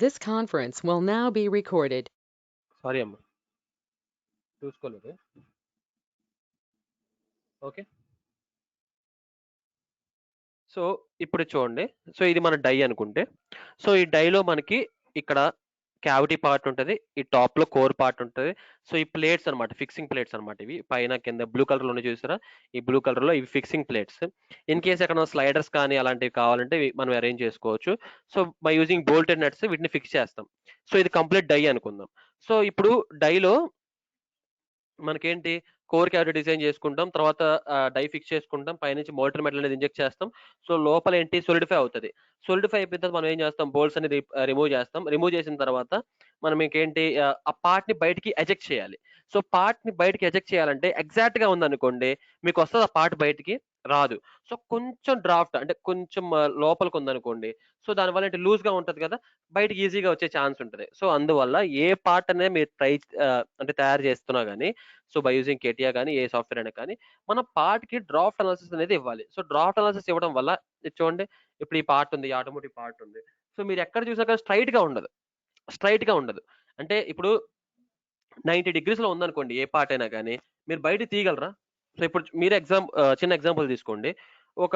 This conference will now be recorded. Sorry అమ్మ, చూసుకోలేదు. Okay. So ఇప్పుడు చూడండి. సో ఇది మన డై అనుకుంటే, సో ఈ డైలో మనకి ఇక్కడ క్యావిటీ పార్ట్ ఉంటది. ఈ టాప్‌లో కోర్ పార్ట్ ఉంటది. సో ఈ ప్లేట్స్ అన్నమాట. ఫిక్సింగ్ ప్లేట్స్ అన్నమాట ఇవి. పైన కింద బ్లూ కలర్‌లో ఉన్నాయి చూసారా? ఈ బ్లూ కలర్‌లో ఇవి ఫిక్సింగ్ ప్లేట్స్. ఇన్ కేస్ ఎక్కడైనా స్లైడర్స్ కానీ అలాంటివి కావాలంటే ఇవి మనం అరేంజ్ చేసుకోవచ్చు. So by using bolted nuts వీటిని ఫిక్స్ చేస్తాం. సో ఇది కంప్లీట్ డై అనుకుందాం. సో ఇప్పుడు డైలో మనకేంటి కోర్ క్యావిటీ డిజైన్ చేసుకుంటాం. తర్వాత డై ఫిక్స్ చేసుకుంటాం. పైనుంచి మోల్టెన్ మెటల్ అనేది ఇంజెక్ట్ చేస్తాం. సో లోపల ఏంటి సోలిడిఫై అవుతది. సోలిడిఫై అయిపోయిన తర్వాత మనం ఏం చేస్తాం, బోల్ట్స్ అనేది రిమూవ్ చేస్తాం. రిమూవ్ చేసిన తర్వాత మనం ఇంకేంటి ఆ పార్ట్‌ని బయటికి ఎజెక్ట్ చేయాలి. సో పార్ట్‌ని బయటికి ఎజెక్ట్ చేయాలంటే ఎగ్జాక్ట్‌గా ఉందనుకోండి, మీకు వస్తదా పార్ట్ బయటికి? రాదు. సో కొంచెం డ్రాఫ్ట్ అంటే కొంచెం లోపలికి ఉందనుకోండి, సో దానివల్ల ఏంటి లూజ్‌గా ఉంటది కదా! బయటికి ఈజీగా వచ్చే ఛాన్స్ ఉంటది. సో అందువల్ల ఏ పార్ట్ అనేది మీరు అంటే తయారు చేస్తున్నా గాని, సో బై యూజింగ్ కేటియా గాని, ఏ సాఫ్ట్‌వేర్ అయినా కానీ, మన పార్ట్‌కి డ్రాఫ్ట్ అనాలిసిస్ అనేది ఇవ్వాలి. సో డ్రాఫ్ట్ అనాలిసిస్ ఇవ్వడం వల్ల ఇది చూడండి, ఇప్పుడు ఈ పార్ట్ ఉంది. ఈ ఆటోమోటివ్ పార్ట్ ఉంది. సో మీరు ఎక్కడ చూసినా కానీ స్ట్రెయిట్‌గా ఉండదు. స్ట్రెయిట్‌గా ఉండదు. అంటే ఇప్పుడు 90 డిగ్రీస్‌లో ఉందనుకోండి ఏ పార్ట్ అయినా గాని, మీరు బయటికి తీయగలరా? సో ఇప్పుడు మీరే చిన్న ఎగ్జాంపుల్ తీసుకోండి. ఒక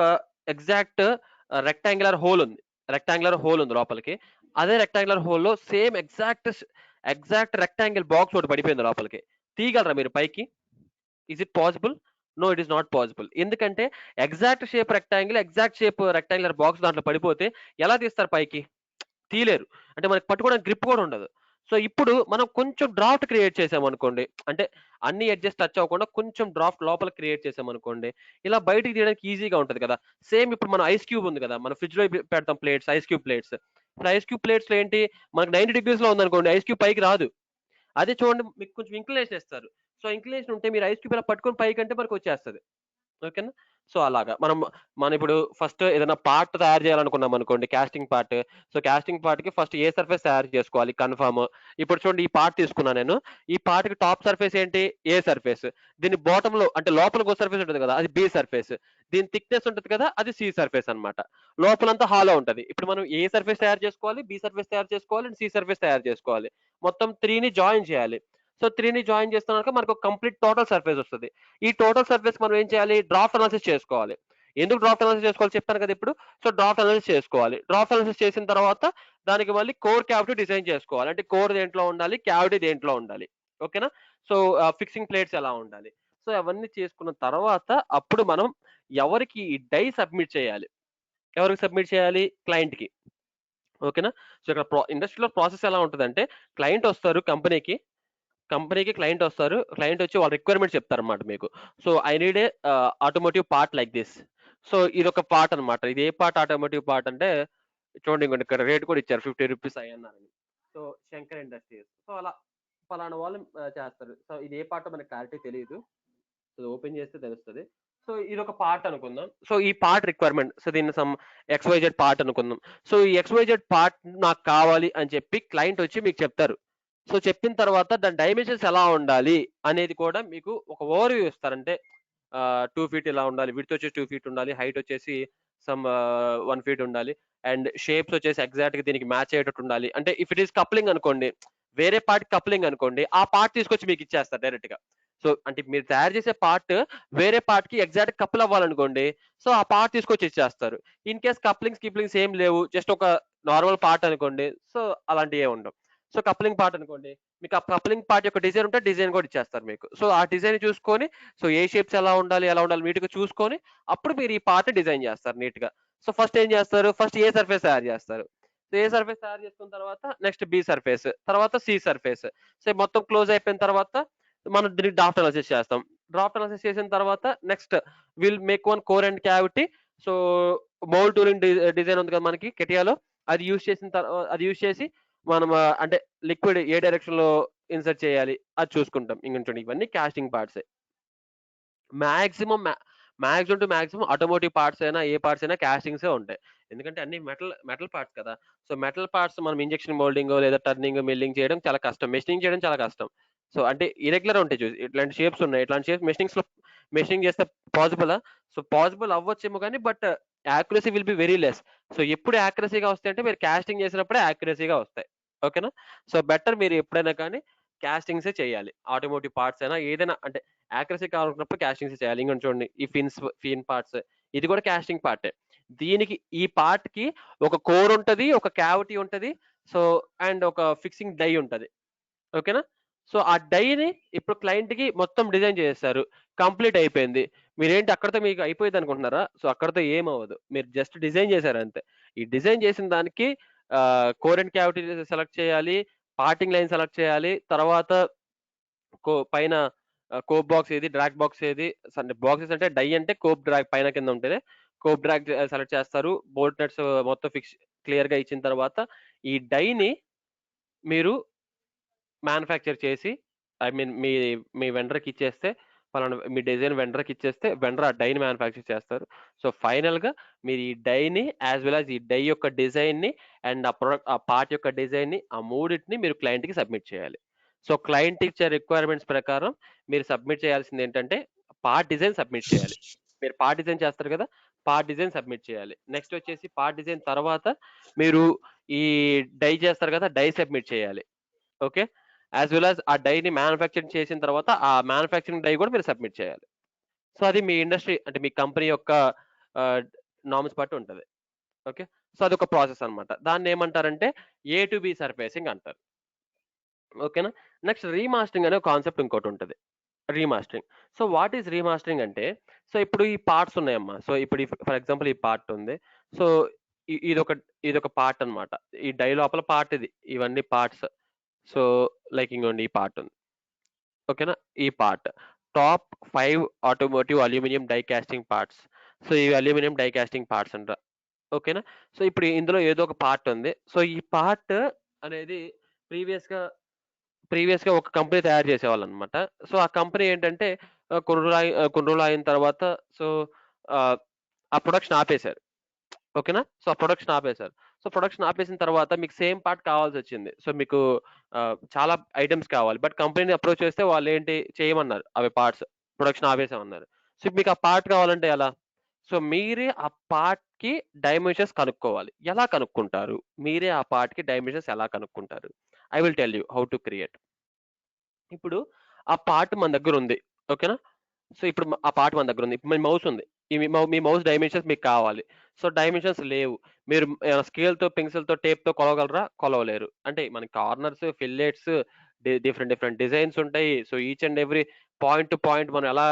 ఎగ్జాక్ట్ రెక్టాంగులర్ హోల్ ఉంది. రెక్టాంగులర్ హోల్ ఉంది లోపలికి. అదే రెక్టాంగులర్ హోల్‌లో సేమ్ ఎగ్జాక్ట్ రెక్టాంగిల్ బాక్స్ ఒకటి పడిపోయింది లోపలికి. తీయగలరా మీరు పైకి? Is it possible? No, it is not possible. ఎందుకంటే ఎగ్జాక్ట్ షేప్ రెక్టాంగులర్ బాక్స్ దాంట్లో పడిపోతే ఎలా తీస్తారు పైకి? తీయలేరు. అంటే మనకి పట్టుకోవడానికి గ్రిప్ కూడా ఉండదు. సో ఇప్పుడు మనం కొంచెం డ్రాఫ్ట్ క్రియేట్ చేసామనుకోండి, అంటే అన్ని ఎడ్జెస్ టచ్ అవ్వకుండా కొంచెం డ్రాఫ్ట్ లోపల క్రియేట్ చేసామనుకోండి, ఇలా బయటికి తీయడానికి ఈజీగా ఉంటది కదా! సేమ్ ఇప్పుడు మన ఐస్ క్యూబ్ ఉంది కదా! మనం ఫ్రిడ్జ్‌లో పెడతాం ప్లేట్స్, ఐస్ క్యూబ్ ప్లేట్స్. ఇప్పుడు ఐస్ క్యూబ్ ప్లేట్స్‌లో ఏంటి, మనకు 90 డిగ్రీస్‌లో ఉందనుకోండి, ఐస్ క్యూబ్ పైకి రాదు. అదే చూడండి, మీకు కొంచెం ఇంక్లినేషన్ ఇస్తారు. సో ఇంక్లినేషన్ ఉంటే మీరు ఐస్ క్యూబ్ ఇలా పట్టుకొని పైకంటే మనకొచ్చేస్తది. ఓకేనా? సో అలాగా. మనం ఇప్పుడు ఫస్ట్ ఏదైనా పార్ట్ తయారు చేయాలనుకున్నామనుకోండి, కాస్టింగ్ పార్ట్. సో కాస్టింగ్ పార్ట్‌కి ఫస్ట్ ఏ సర్ఫేస్ తయారు చేసుకోవాలి కన్ఫర్మ్. ఇప్పుడు చూడండి, ఈ పార్ట్ తీసుకున్నా నేను. ఈ పార్ట్‌కి టాప్ సర్ఫేస్ ఏంటి? ఏ సర్ఫేస్. దీని బాటమ్‌లో అంటే లోపల ఇంకో సర్ఫేస్ ఉంటది కదా! అది బి సర్ఫేస్. దీని థిక్‌నెస్ ఉంటది కదా! అది సి సర్ఫేస్ అన్నమాట. లోపలంతా హాలో ఉంటది. ఇప్పుడు మనం ఏ సర్ఫేస్ తయారు చేసుకోవాలి, బి సర్ఫేస్ తయారు చేసుకోవాలి, అండ్ సి సర్ఫేస్ తయారు చేసుకోవాలి. మొత్తం 3ని జాయిన్ చేయాలి. సో 3ని జాయిన్ చేస్తున్నాక మనకు కంప్లీట్ టోటల్ సర్ఫేస్ వస్తది. ఈ టోటల్ సర్ఫేస్ మనం ఏం చేయాలి, డ్రాఫ్ట్ అనాలిసిస్ చేసుకోవాలి. ఎందుకు డ్రాఫ్ట్ అనాలిసిస్ చేసుకోవాలి చెప్పాను కదా ఇప్పుడు. సో డ్రాఫ్ట్ అనాలిసిస్ చేసుకోవాలి. డ్రాఫ్ట్ అనాలిసిస్ చేసిన తర్వాత దానికి మళ్ళీ కోర్ క్యావిటీ డిజైన్ చేసుకోవాలి. అంటే కోర్ దేంట్లో ఉండాలి, క్యావిటీ దేంట్లో ఉండాలి. ఓకేనా? సో ఫిక్సింగ్ ప్లేట్స్ ఎలా ఉండాలి. సో అవన్నీ చేసుకున్న తర్వాత అప్పుడు మనం ఎవరికి ఈ డై సబ్మిట్ చేయాలి. ఎవరికి సబ్మిట్ చేయాలి? క్లయింట్‌కి. ఓకేనా? సో ఇక్కడ ఇండస్ట్రీలో ప్రాసెస్ ఎలా ఉంటదంటే, క్లయింట్ వస్తారు కంపెనీకి. క్లయింట్ వస్తారు. క్లయింట్ వచ్చి వాళ్ళ రిక్వైర్మెంట్స్ చెప్తారన్నమాట మీకు. So I need a automotive part like this. So ఇదొక పార్ట్ అన్నమాట. ఇది ఏ పార్ట్ ఆటోమోటివ్ పార్ట్ అంటే, చూడండి ఇంకోండి ఇక్కడ రేట్ కూడా ఇచ్చారు, ₹50 అయ్యన్నారని. So Shankar industries. సో అలా పలానా వాళ్ళు చేస్తారు. సో ఇది ఏ పార్టో మనకు క్లారిటీ తెలీదు. సో ఓపెన్ చేస్తే తెలుస్తది. సో ఇదొక పార్ట్ అనుకుందాం. సో ఈ పార్ట్ రిక్వైర్మెంట్. సో దీన్ని ఎక్స్‌వైజెడ్ పార్ట్ అనుకుందాం. సో ఈ ఎక్స్‌వైజెడ్ పార్ట్ నాకు కావాలి అని చెప్పి క్లయింట్ వచ్చి మీకు చెప్తారు. సో చెప్పిన తర్వాత దాని డైమెన్షన్స్ ఎలా ఉండాలి అనేది కూడా మీకు ఒక ఓవర్‌వ్యూ ఇస్తారు. అంటే 2 ఫీట్ ఇలా ఉండాలి. విడ్త్ వచ్చేసి 2 ఫీట్ ఉండాలి. హైట్ వచ్చేసి 1 ఫీట్ ఉండాలి. అండ్ షేప్స్ వచ్చేసి ఎగ్జాక్ట్‌గా దీనికి మ్యాచ్ అయ్యేటట్టు ఉండాలి. అంటే ఇఫ్ ఇట్ ఈస్ కప్లింగ్ అనుకోండి, వేరే పార్ట్ కప్లింగ్ అనుకోండి, ఆ పార్ట్ తీసుకొచ్చి మీకు ఇచ్చేస్తారు డైరెక్ట్‌గా. సో అంటే మీరు తయారు చేసే పార్ట్ వేరే పార్ట్‌కి ఎగ్జాక్ట్ కపుల్ అవ్వాలనుకోండి, సో ఆ పార్ట్ తీసుకొచ్చి ఇచ్చేస్తారు. ఇన్ కేస్ గిప్లింగ్స్ ఏం లేవు. జస్ట్ ఒక నార్మల్ పార్ట్ అనుకోండి. సో అలాంటివి ఏమి ఉండవు. సో కప్లింగ్ పార్ట్ అనుకోండి, మీకు ఆ కప్లింగ్ పార్ట్ యొక్క డిజైన్ ఉంటే డిజైన్ కూడా ఇచ్చేస్తారు మీకు. సో ఆ డిజైన్ చూసుకొని, సో ఏ షేప్స్ ఎలా ఉండాలి నీట్‌గా చూసుకొని, అప్పుడు మీరు ఈ పార్ట్ డిజైన్ చేస్తారు నీట్‌గా. సో ఫస్ట్ ఏం చేస్తారు? ఫస్ట్ ఏ సర్ఫేస్ తయారు చేస్తారు. సో ఏ సర్ఫేస్ తయారు చేసుకున్న తర్వాత నెక్స్ట్ బి సర్ఫేస్, తర్వాత సి సర్ఫేస్. సో మొత్తం క్లోజ్ అయిపోయిన తర్వాత మనం దీనికి డ్రాఫ్ట్ అనాలిసిస్ చేస్తాం. డ్రాఫ్ట్ అనాలిసిస్ చేసిన తర్వాత next make one core and cavity. So mould tooling design ఉంది కదా మనకి కెటియాలో. అది యూజ్ చేసి మనం అంటే లిక్విడ్ ఏ డైరెక్షన్ లో ఇన్సర్ట్ చేయాలి అది చూసుకుంటాం. ఇంక చూడండి, ఇవన్నీ కాస్టింగ్ పార్ట్సే. Maximum maximum to maximum automotive parts అయినా, ఏ పార్ట్స్ అయినా కాస్టింగ్సే ఉంటాయి. ఎందుకంటే అన్ని మెటల్ పార్ట్స్ కదా! సో మెటల్ పార్ట్స్ మనం ఇంజెక్షన్ మోల్డింగో లేదా టర్నింగ్, మిల్లింగ్ చేయడం చాలా కష్టం. మెషినింగ్ చేయడం చాలా కష్టం. సో అంటే ఇర్రెగ్యులర్ ఉంటాయి ఇట్లాంటి షేప్స్ ఉన్నాయి. ఇట్లాంటి షేప్స్ మెషింగ్ చేస్తే పాసిబులా? సో పాసిబుల్ అవ్వచ్చేమో కానీ but accuracy will be very less. So ఎప్పుడు యాక్యురసీగా వస్తాయంటే మీరు కాస్టింగ్ చేసినప్పుడే యాక్యురసీగా వస్తాయి. ఓకేనా? సో బెటర్ మీరు ఎప్పుడైనా కానీ కాస్టింగ్సే చేయాలి. ఆటోమోటివ్ పార్ట్స్ అయినా ఏదైనా అంటే యాక్యురసీ కావాలనుకున్నప్పుడు కాస్టింగ్సే చేయాలి. ఇంకొంచెం చూడండి ఈ ఫిన్ పార్ట్స్ ఇది కూడా కాస్టింగ్ పార్టే. దీనికి ఈ పార్ట్‌కి ఒక కోర్ ఉంటది, ఒక క్యావిటీ ఉంటది. సో అండ్ ఒక ఫిక్సింగ్ డై ఉంటది. ఓకేనా? సో ఆ డైని ఇప్పుడు క్లయింట్‌కి మొత్తం డిజైన్ చేసేసారు. కంప్లీట్ అయిపోయింది. మీరేంటి అక్కడితో మీకు అయిపోయిద్దనుకుంటున్నారా? సో అక్కడితో ఏమవ్వదు. మీరు జస్ట్ డిజైన్ చేసారంతే. ఈ డిజైన్ చేసిన దానికి కోర్ అండ్ క్యావిటీ సెలెక్ట్ చేయాలి. పార్టింగ్ లైన్ సెలెక్ట్ చేయాలి. తర్వాత పైన కోప్ బాక్స్ ఏది, డ్రాగ్ బాక్స్ ఏది, బాక్సెస్ అంటే డై అంటే కోప్ డ్రాగ్ పైన కింద ఉంటది. కోప్ డ్రాగ్ సెలెక్ట్ చేస్తారు. బోల్ట్ నట్స్ మొత్తం క్లియర్‌గా ఇచ్చిన తర్వాత ఈ డైని మీరు మ్యానుఫ్యాక్చర్ చేసి ఐ మీన్ మీ వెండర్‌కి ఇచ్చేస్తే పలానా మీ డిజైన్ వెండర్‌కి ఇచ్చేస్తే వెండర్ ఆ డైని మ్యానుఫ్యాక్చర్ చేస్తారు. సో ఫైనల్‌గా మీరు ఈ డైని యాస్ వెల్ యాస్ ఈ డై యొక్క డిజైన్‌ని అండ్ ఆ పార్ట్ యొక్క డిజైన్‌ని ఆ మూడిటిని మీరు క్లయింట్‌కి సబ్మిట్ చేయాలి. సో క్లయింట్ ఇచ్చే రిక్వైర్మెంట్స్ ప్రకారం మీరు సబ్మిట్ చేయాల్సింది ఏంటంటే పార్ట్ డిజైన్ సబ్మిట్ చేయాలి. మీరు పార్ట్ డిజైన్ చేస్తారు కదా! పార్ట్ డిజైన్ సబ్మిట్ చేయాలి. నెక్స్ట్ వచ్చేసి పార్ట్ డిజైన్ తర్వాత మీరు ఈ డై చేస్తారు కదా! డై సబ్మిట్ చేయాలి. ఓకే. యాస్ వెల్ యాస్ ఆ డైని మ్యానుఫ్యాక్చరింగ్ చేసిన తర్వాత ఆ మ్యానుఫ్యాక్చరింగ్ డై కూడా మీరు సబ్మిట్ చేయాలి. సో అది మీ ఇండస్ట్రీ అంటే మీ కంపెనీ యొక్క ఆహ్, నార్మ్స్ బట్టి ఉంటది. ఓకే. సో అదొక ప్రాసెస్ అన్నమాట. దాన్నేమంటారంటే ఏ టు బి సర్ఫేసింగ్ అంటారు. ఓకేనా. నెక్స్ట్ రీమాస్టరింగ్ అనే కాన్సెప్ట్ ఇంకోటుంటది. Remastering. So what is remastering అంటే సో ఇప్పుడు ఈ పార్ట్స్ ఉన్నాయమ్మా. సో ఇప్పుడు ఫర్ ఎగ్జాంపుల్ ఈ పార్ట్ ఉంది. సో ఇదొక ఇదొక పార్ట్ అన్నమాట. ఈ డై లోపల పార్ట్ ఇది. ఇవన్నీ పార్ట్స్. సో లైక్ ఇంగోండి ఈ పార్ట్ ఉంది. ఓకేనా? ఈ part. Top 5 automotive aluminium die casting parts. So ఈ అల్యూమినియం డై కాస్టింగ్ పార్ట్స్ అంట. ఓకేనా? సో ఇప్పుడు ఇందులో ఏదో ఒక పార్ట్ ఉంది. సో ఈ పార్ట్ అనేది ప్రీవియస్‌గా ప్రీవియస్‌గా ఒక కంపెనీ తయారు చేసేవాళ్ళనమాట. సో ఆ కంపెనీ ఏంటంటే కొన్ని రోజులు అయిన తర్వాత సో ఆహ్, ఆ ప్రొడక్షన్ ఆపేశారు. ఓకేనా? సో ఆ ప్రొడక్షన్ ఆపేశారు. సో ప్రొడక్షన్ ఆపేసిన తర్వాత మీకు సేమ్ పార్ట్ కావాల్సొచ్చింది. సో మీకు చాలా ఐటెమ్స్ కావాలి. బట్ కంపెనీని అప్రోచ్ చేస్తే వాళ్ళేంటి చేయమన్నారు. అవి పార్ట్స్. ప్రొడక్షన్ ఆపేసామన్నారు. సో మీకు ఆ పార్ట్ కావాలంటే ఎలా? సో మీరే ఆ పార్ట్‌కి డైమెన్షన్స్ కనుక్కోవాలి. ఎలా కనుక్కుంటారు? మీరే ఆ పార్ట్‌కి డైమెన్షన్స్ ఎలా కనుక్కుంటారు? I will tell you how to create. ఇప్పుడు ఆ పార్ట్ మన దగ్గరుంది. ఓకేనా? సో ఇప్పుడు ఆ పార్ట్ మన దగ్గరుంది. ఇప్పుడు మీ మౌస్ ఉంది. మీ మౌస్ డైమెన్షన్స్ మీకు కావాలి. సో డైమెన్షన్స్ లేవు. మీరు స్కేల్‌తో, పెన్సిల్‌తో, టేప్‌తో కొలవగలరా? కొలవలేరు. అంటే మనకి కార్నర్స్, ఫిల్లెట్స్ డిఫరెంట్ డిఫరెంట్ డిజైన్స్ ఉంటాయి. So each and every point to point మనం ఎలా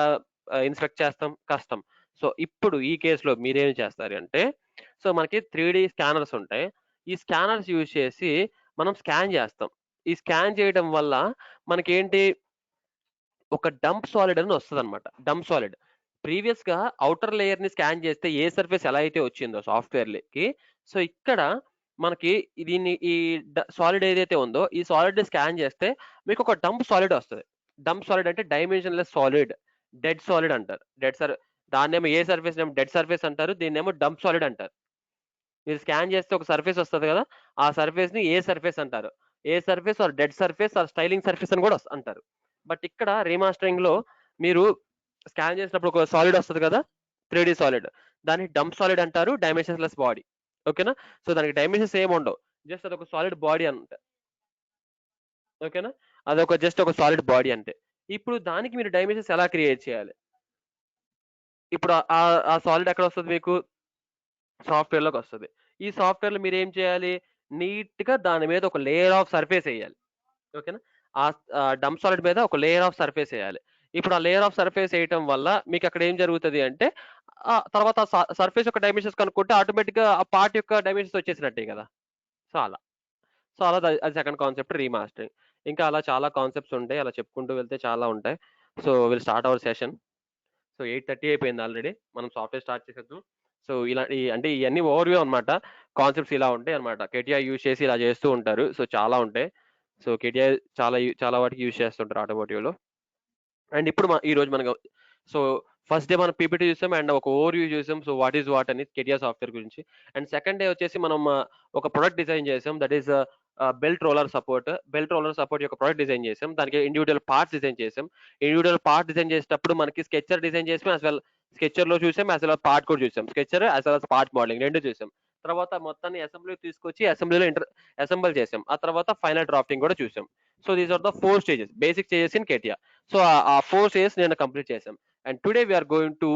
ఇన్స్పెక్ట్ చేస్తాం? కష్టం. సో ఇప్పుడు ఈ కేస్‌లో మీరేం చేస్తారు అంటే, సో మనకి 3 స్కానర్స్ ఉంటాయి. ఈ స్కానర్స్ యూజ్ చేసి మనం స్కాన్ చేస్తాం. ఈ స్కాన్ చేయడం వల్ల మనకేంటి ఒక డంప్ సాలిడ్ అని వస్తదనమాట. Dump solid. ప్రీవియస్‌గా ఔటర్ లేయర్‌ని స్కాన్ చేస్తే ఏ సర్ఫేస్ ఎలా అయితే వచ్చిందో సాఫ్ట్‌వేర్‌లకి, సో ఇక్కడ మనకి దీన్ని ఈ సాలిడ్ ఏదైతే ఉందో, ఈ సాలిడ్‌ని స్కాన్ చేస్తే మీకొక డంప్ సాలిడ్ వస్తది. డంప్ సాలిడ్ అంటే డైమెన్షన్‌లెస్ సాలిడ్. డెడ్ సాలిడ్ అంటారు. దాన్నేమో ఏ సర్ఫేస్‌నేమో డెడ్ సర్ఫేస్ అంటారు. దీన్నేమో డంప్ సాలిడ్ అంటారు. మీరు స్కాన్ చేస్తే ఒక సర్ఫేస్ వస్తది కదా! ఆ సర్ఫేస్‌ని ఏ సర్ఫేస్ అంటారు. A surface or dead surface or styling surface అని కూడా అంటారు. బట్ ఇక్కడ రీమాస్టరింగ్‌లో మీరు స్కాన్ చేసినప్పుడు ఒక సాలిడ్ వస్తది కదా! 3 సాలిడ్. దాన్ని డంప్ సాలిడ్ అంటారు. Dimensionless body. ఓకేనా? సో దానికి డైమెన్షన్స్ ఏమి ఉండవు. జస్ట్ అదొక సాలిడ్ బాడీ అంతే. ఓకేనా? జస్ట్ ఒక సాలిడ్ బాడీ అంతే. ఇప్పుడు దానికి మీరు డైమెన్షన్స్ ఎలా క్రియేట్ చేయాలి? ఇప్పుడు ఆ సాలిడ్ ఎక్కడ వస్తది మీకు? సాఫ్ట్‌వేర్‌లోకొస్తది. ఈ సాఫ్ట్‌వేర్‌లో మీరేం చేయాలి? నీట్‌గా దాని మీద ఒక లేయర్ ఆఫ్ సర్ఫేస్ ఎయ్యాలి. ఓకేనా? డంప్ సాలిడ్ మీద ఒక లేయర్ ఆఫ్ సర్ఫేస్ ఎయాలి. ఇప్పుడు ఆ లేయర్ ఆఫ్ సర్ఫేస్ ఎయటం వల్ల మీకక్కడ ఏం జరుగుతది అంటే తర్వాత సర్ఫేస్ యొక్క డైమెన్షన్స్ కనుక్కుంటే ఆటోమేటిక్‌గా ఆ పార్ట్ యొక్క డైమెన్షన్స్ వచ్చేసినట్టే గదా! సో, అలా. సో, అలా అది సెకండ్ కాన్సెప్ట్ రీమాస్టరింగ్. ఇంకా అలా చాలా కాన్సెప్ట్స్ ఉంటాయి. అలా చెప్పుకుంటూ వెళ్తే చాలా ఉంటాయి. So, will start our session. So 8:30 అయిపోయింది ఆల్రెడీ. మనం సాఫ్ట్‌వేర్ స్టార్ట్ చేసేద్దాం. సో ఇలా అంటే ఇయన్నీ ఓవర్‌వ్యూ అన్నమాట. కాన్సెప్ట్స్ ఇలా ఉంటాయన్నమాట. కేటీఐ యూజ్ చేసి ఇలా చేస్తూ ఉంటారు. సో చాలా ఉంటాయి. సో కేటీఐ చాలా వాటికి యూజ్ చేస్తుంటారు ఆటోమోటివ్‌లో. అండ్ ఇప్పుడు ఈరోజు మనం సో ఫస్ట్ డే మనం పీపీటీ చూసాం అండ్ ఒక ఓవర్‌వ్యూ చూసాం. సో వాట్ ఈస్ వాట్ అని కేటీఐ సాఫ్ట్‌వేర్ గురించి. అండ్ సెకండ్ డే వచ్చేసి మనం ఒక ప్రొడక్ట్ డిజైన్ చేసాం. That is belt roller support యొక్క ప్రోడక్ట్ డిజైన్ చేసాం. దానికి ఇండివిజువల్ పార్ట్స్ డిజైన్ చేసాం. ఇండివిజువల్ పార్ట్ డిజైన్ చేసేటప్పుడు మనకి స్కెచర్ డిజైన్ చేసాం, యాజ్ వెల్ స్కెచర్ లో చూసాం, యాజ్ వెల్ పార్ట్ కూడా చూసాం. Sketcher as well part modelling రెండు చూసాం. తర్వాత మొత్తాన్ని అసెంబ్లీ తీసుకొచ్చి అసెంబ్లీలో అసెంబుల్ చేసాం. ఆ తర్వాత ఫైనల్ డ్రాఫ్టింగ్ కూడా చూసాం. So these are the 4 stages, basic stages in CATIA. So ఆ 4 స్టేజెస్ నేను కంప్లీట్ చేసాం. And today we are going to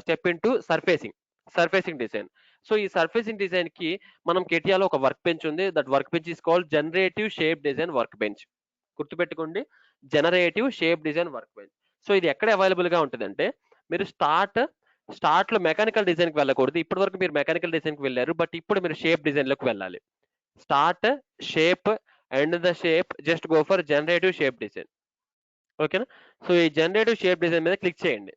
step into surfacing design. So ఈ సర్ఫేసింగ్ డిజైన్ కి మనం కేటియాలో ఒక వర్క్ బెంచ్ ఉంది. That workbench is called generative shape design workbench. గుర్తుపెట్టుకోండి, generative shape design workbench. So ఇది ఎక్కడ available గా ఉంటుందంటే, మీరు స్టార్ట్ లో మెకానికల్ డిజైన్ కి వెళ్ళకూడదు. ఇప్పటి వరకు మీరు మెకానికల్ డిజైన్ కి వెళ్ళారు, బట్ ఇప్పుడు మీరు షేప్ డిజైన్ లోకి వెళ్ళాలి. Start shape and the shape, just go for generative shape design. ఓకేనా? సో ఈ జనరేటివ్ షేప్ డిజైన్ మీద క్లిక్ చేయండి.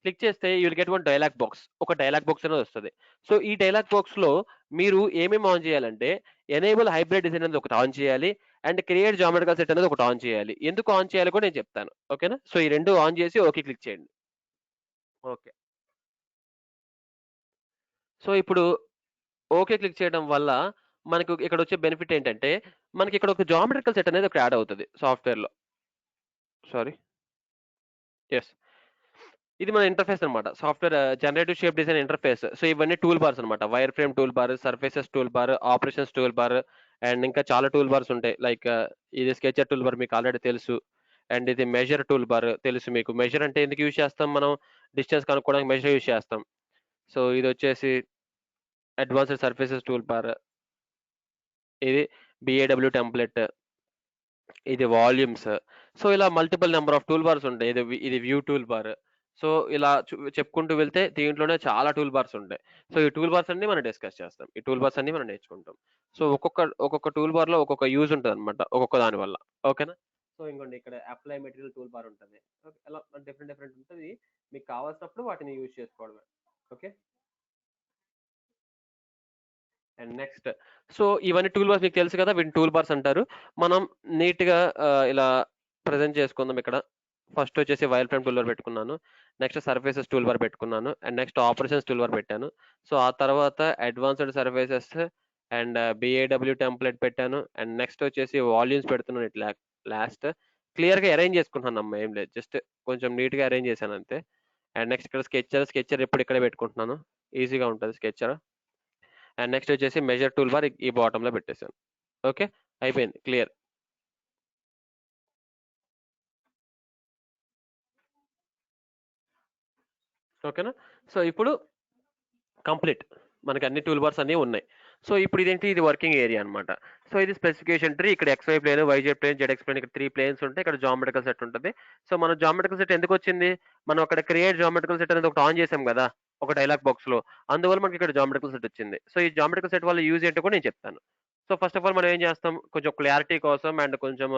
క్లిక్ చేస్తే you will get one dialog box. ఒక డైలాగ్ బాక్స్ అనేది వస్తుంది. సో ఈ డైలాగ్ బాక్స్ లో మీరు ఏమేమి ఆన్ చేయాలంటే, ఎనేబుల్ హైబ్రిడ్ డిజైన్ అనేది ఒకటి ఆన్ చేయాలి, అండ్ క్రియేట్ జామెట్రికల్ సెట్ అనేది ఒకటి ఆన్ చేయాలి. ఎందుకు ఆన్ చేయాలి కూడా నేను చెప్తాను. ఓకేనా? సో ఈ రెండు ఆన్ చేసి ఓకే క్లిక్ చేయండి. ఓకే. సో ఇప్పుడు ఓకే క్లిక్ చేయడం వల్ల మనకు ఇక్కడ వచ్చే బెనిఫిట్ ఏంటంటే, మనకి ఇక్కడ ఒక జామెట్రికల్ సెట్ అనేది ఒక యాడ్ అవుతుంది సాఫ్ట్వేర్ లో. సారీ, ఎస్, ఇది మన ఇంటర్ఫేస్ అనమాట. Software generative shape design interface. So ఇవన్నీ టూల్ బార్స్ అనమాట. Wire frame tool bar, surfaces tool bar, operations tool bar, and ఇంకా చాలా టూల్ బార్స్ ఉంటాయి. లైక్ ఇది స్కెచర్ టూల్ బార్ మీకు ఆల్రెడీ తెలుసు. అండ్ ఇది మెజర్ టూల్ బార్ తెలుసు మీకు. మెజర్ అంటే ఎందుకు యూజ్ చేస్తాం మనం? డిస్టెన్స్ కనుక్కోవడానికి మెజర్ యూజ్ చేస్తాం. సో ఇది వచ్చేసి అడ్వాన్స్డ్ సర్ఫేసెస్ టూల్ బార్, ఇది బిఏడబ్ల్యూ టెంప్లెట్, ఇది వాల్యూమ్స్. సో ఇలా multiple number of tool bars ఉంటాయి. ఇది వ్యూ టూల్ బార్. సో ఇలా చెప్పుకుంటూ వెళ్తే దీంట్లోనే చాలా టూల్ బార్స్ ఉంటాయి. సో ఈ టూల్ బార్స్ అన్ని మనం డిస్కస్ చేస్తాం. ఈ టూల్ బార్స్ అన్ని మనం నేర్చుకుంటాం. సో ఒక్కొక్క టూల్ బార్ లో ఒక్కొక్క యూజ్ ఉంటుంది అనమాట, ఒక్కొక్క దాని వల్ల. ఓకేనా? సో ఇంకోండి, ఇక్కడ అప్లై మెటీరియల్ టూల్ బార్ ఉంటుంది. అలా డిఫరెంట్ ఉంటుంది. మీకు కావాల్సినప్పుడు వాటిని యూజ్ చేసుకోవడమే. ఓకే. అండ్ నెక్స్ట్, సో ఇవన్నీ టూల్ బార్స్ మీకు తెలుసు కదా, వీటిని టూల్ బార్స్ అంటారు. మనం నీట్ గా ఇలా ప్రజెంట్ చేసుకుందాం. ఇక్కడ ఫస్ట్ వచ్చేసి వైర్ ఫ్రేమ్ టూల్ బార్ పెట్టుకున్నాను, నెక్స్ట్ సర్ఫేసెస్ టూల్ బార్ పెట్టుకున్నాను, and next operations tool bar పెట్టాను. సో ఆ తర్వాత అడ్వాన్స్డ్ సర్ఫేసెస్ అండ్ బిఏడబ్ల్యూ టెంప్లెట్ పెట్టాను, అండ్ నెక్స్ట్ వచ్చేసి వాల్యూమ్స్ పెడుతున్నాను. ఇట్లా లాస్ట్ క్లియర్ గా అరేంజ్ చేసుకుంటున్నాను అమ్మా, ఏం లేదు, జస్ట్ కొంచెం నీట్ గా అరేంజ్ చేశాను అంతే. అండ్ నెక్స్ట్ ఇక్కడ స్కెచర్ ఎప్పుడు ఇక్కడ పెట్టుకుంటున్నాను, ఈజీగా ఉంటుంది స్కెచర్. అండ్ నెక్స్ట్ వచ్చేసి మెజర్ టూల్ బార్ ఈ బాటమ్ లో పెట్టేశాను. ఓకే, అయిపోయింది, క్లియర్. ఓకేనా? సో ఇప్పుడు కంప్లీట్, మనకి అన్ని టూల్ బార్స్ అన్ని ఉన్నాయి. సో ఇప్పుడు ఇదేంటి, ఇది వర్కింగ్ ఏరియా అనమాట. సో ఇది స్పెసిఫికేషన్ ట్రీ. ఇక్కడ XY plane, YZ plane, ZX plane, ఇక్కడ 3 ప్లేన్స్ ఉంటాయి. ఇక్కడ జామెట్రికల్ సెట్ ఉంటుంది. సో మన జామెట్రికల్ సెట్ ఎందుకు వచ్చింది? మనం అక్కడ క్రియేట్ జామెట్రికల్ సెట్ అనేది ఒకటి ఆన్ చేసాం కదా ఒక డైలాగ్ బాక్స్ లో, అందువల్ల మనకి ఇక్కడ జామెట్రికల్ సెట్ వచ్చింది. సో ఈ జామెట్రికల్ సెట్ వల్ల యూజ్ ఏంటో కూడా నేను చెప్తాను. సో ఫస్ట్ ఆఫ్ ఆల్ మనం ఏం చేస్తాం, కొంచెం క్లారిటీ కోసం అండ్ కొంచెం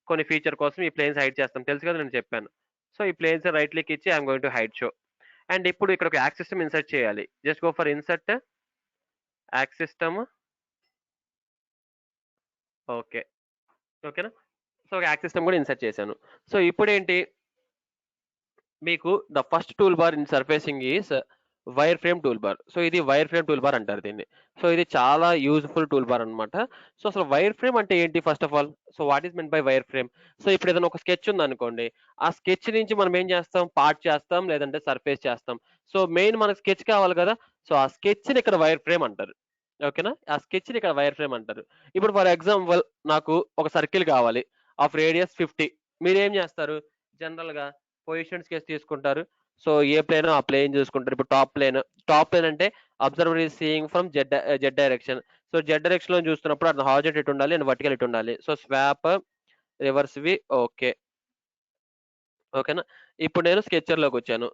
కొన్ని ఫీచర్ కోసం ఈ ప్లేన్స్ హైడ్ చేస్తాం, తెలుసు కదా, నేను చెప్పాను. సో ఈ ప్లేన్స్ రైట్ క్లిక్ ఇచ్చి I'm going to hide show. And ఇప్పుడు ఇక్కడ ఒక యాక్స్ సిస్టమ్ ఇన్సర్ట్ చేయాలి. Just go for insert axis system. Okay, ఓకేనా? సో యాక్స్ సిస్టమ్ కూడా ఇన్సర్ట్ చేశాను. సో ఇప్పుడు ఏంటి, మీకు the first toolbar in surfacing is wire frame tool bar. So ఇది వైర్ ఫ్రేమ్ టూల్ బార్ అంటారు దీన్ని. సో ఇది చాలా యూజ్ఫుల్ టూల్ బార్ అనమాట. సో అసలు వైర్ ఫ్రేమ్ అంటే ఏంటి first of all? So what is mean by wire frame? So ఇప్పుడు ఏదైనా ఒక స్కెచ్ ఉంది అనుకోండి, ఆ స్కెచ్ నుంచి మనం ఏం చేస్తాం, పార్ట్ చేస్తాం, లేదంటే సర్ఫేస్ చేస్తాం. సో మెయిన్ మనకు స్కెచ్ కావాలి కదా, సో ఆ స్కెచ్ ని ఇక్కడ వైర్ ఫ్రేమ్ అంటారు. ఓకేనా? ఆ స్కెచ్ ని ఇక్కడ వైర్ ఫ్రేమ్ అంటారు. ఇప్పుడు ఫర్ ఎగ్జాంపుల్ నాకు ఒక సర్కిల్ కావాలి ఆఫ్ రేడియస్ 50. మీరు ఏం చేస్తారు, జనరల్ గా పొజిషన్ స్కెచ్ తీసుకుంటారు. సో ఏ ప్లేన్ ఆ ప్లేన్ చూసుకుంటారు. ఇప్పుడు టాప్ ప్లేన్ అంటే observer is seeing from Z direction. So Z direction లో చూస్తున్నప్పుడు అది హారిజాంటల్ ఇటు ఉండాలి అండ్ వర్టికల్ ఇటు ఉండాలి. So swap reverse V. Okay, ఓకేనా? ఇప్పుడు నేను స్కెచర్ లోకి వచ్చాను.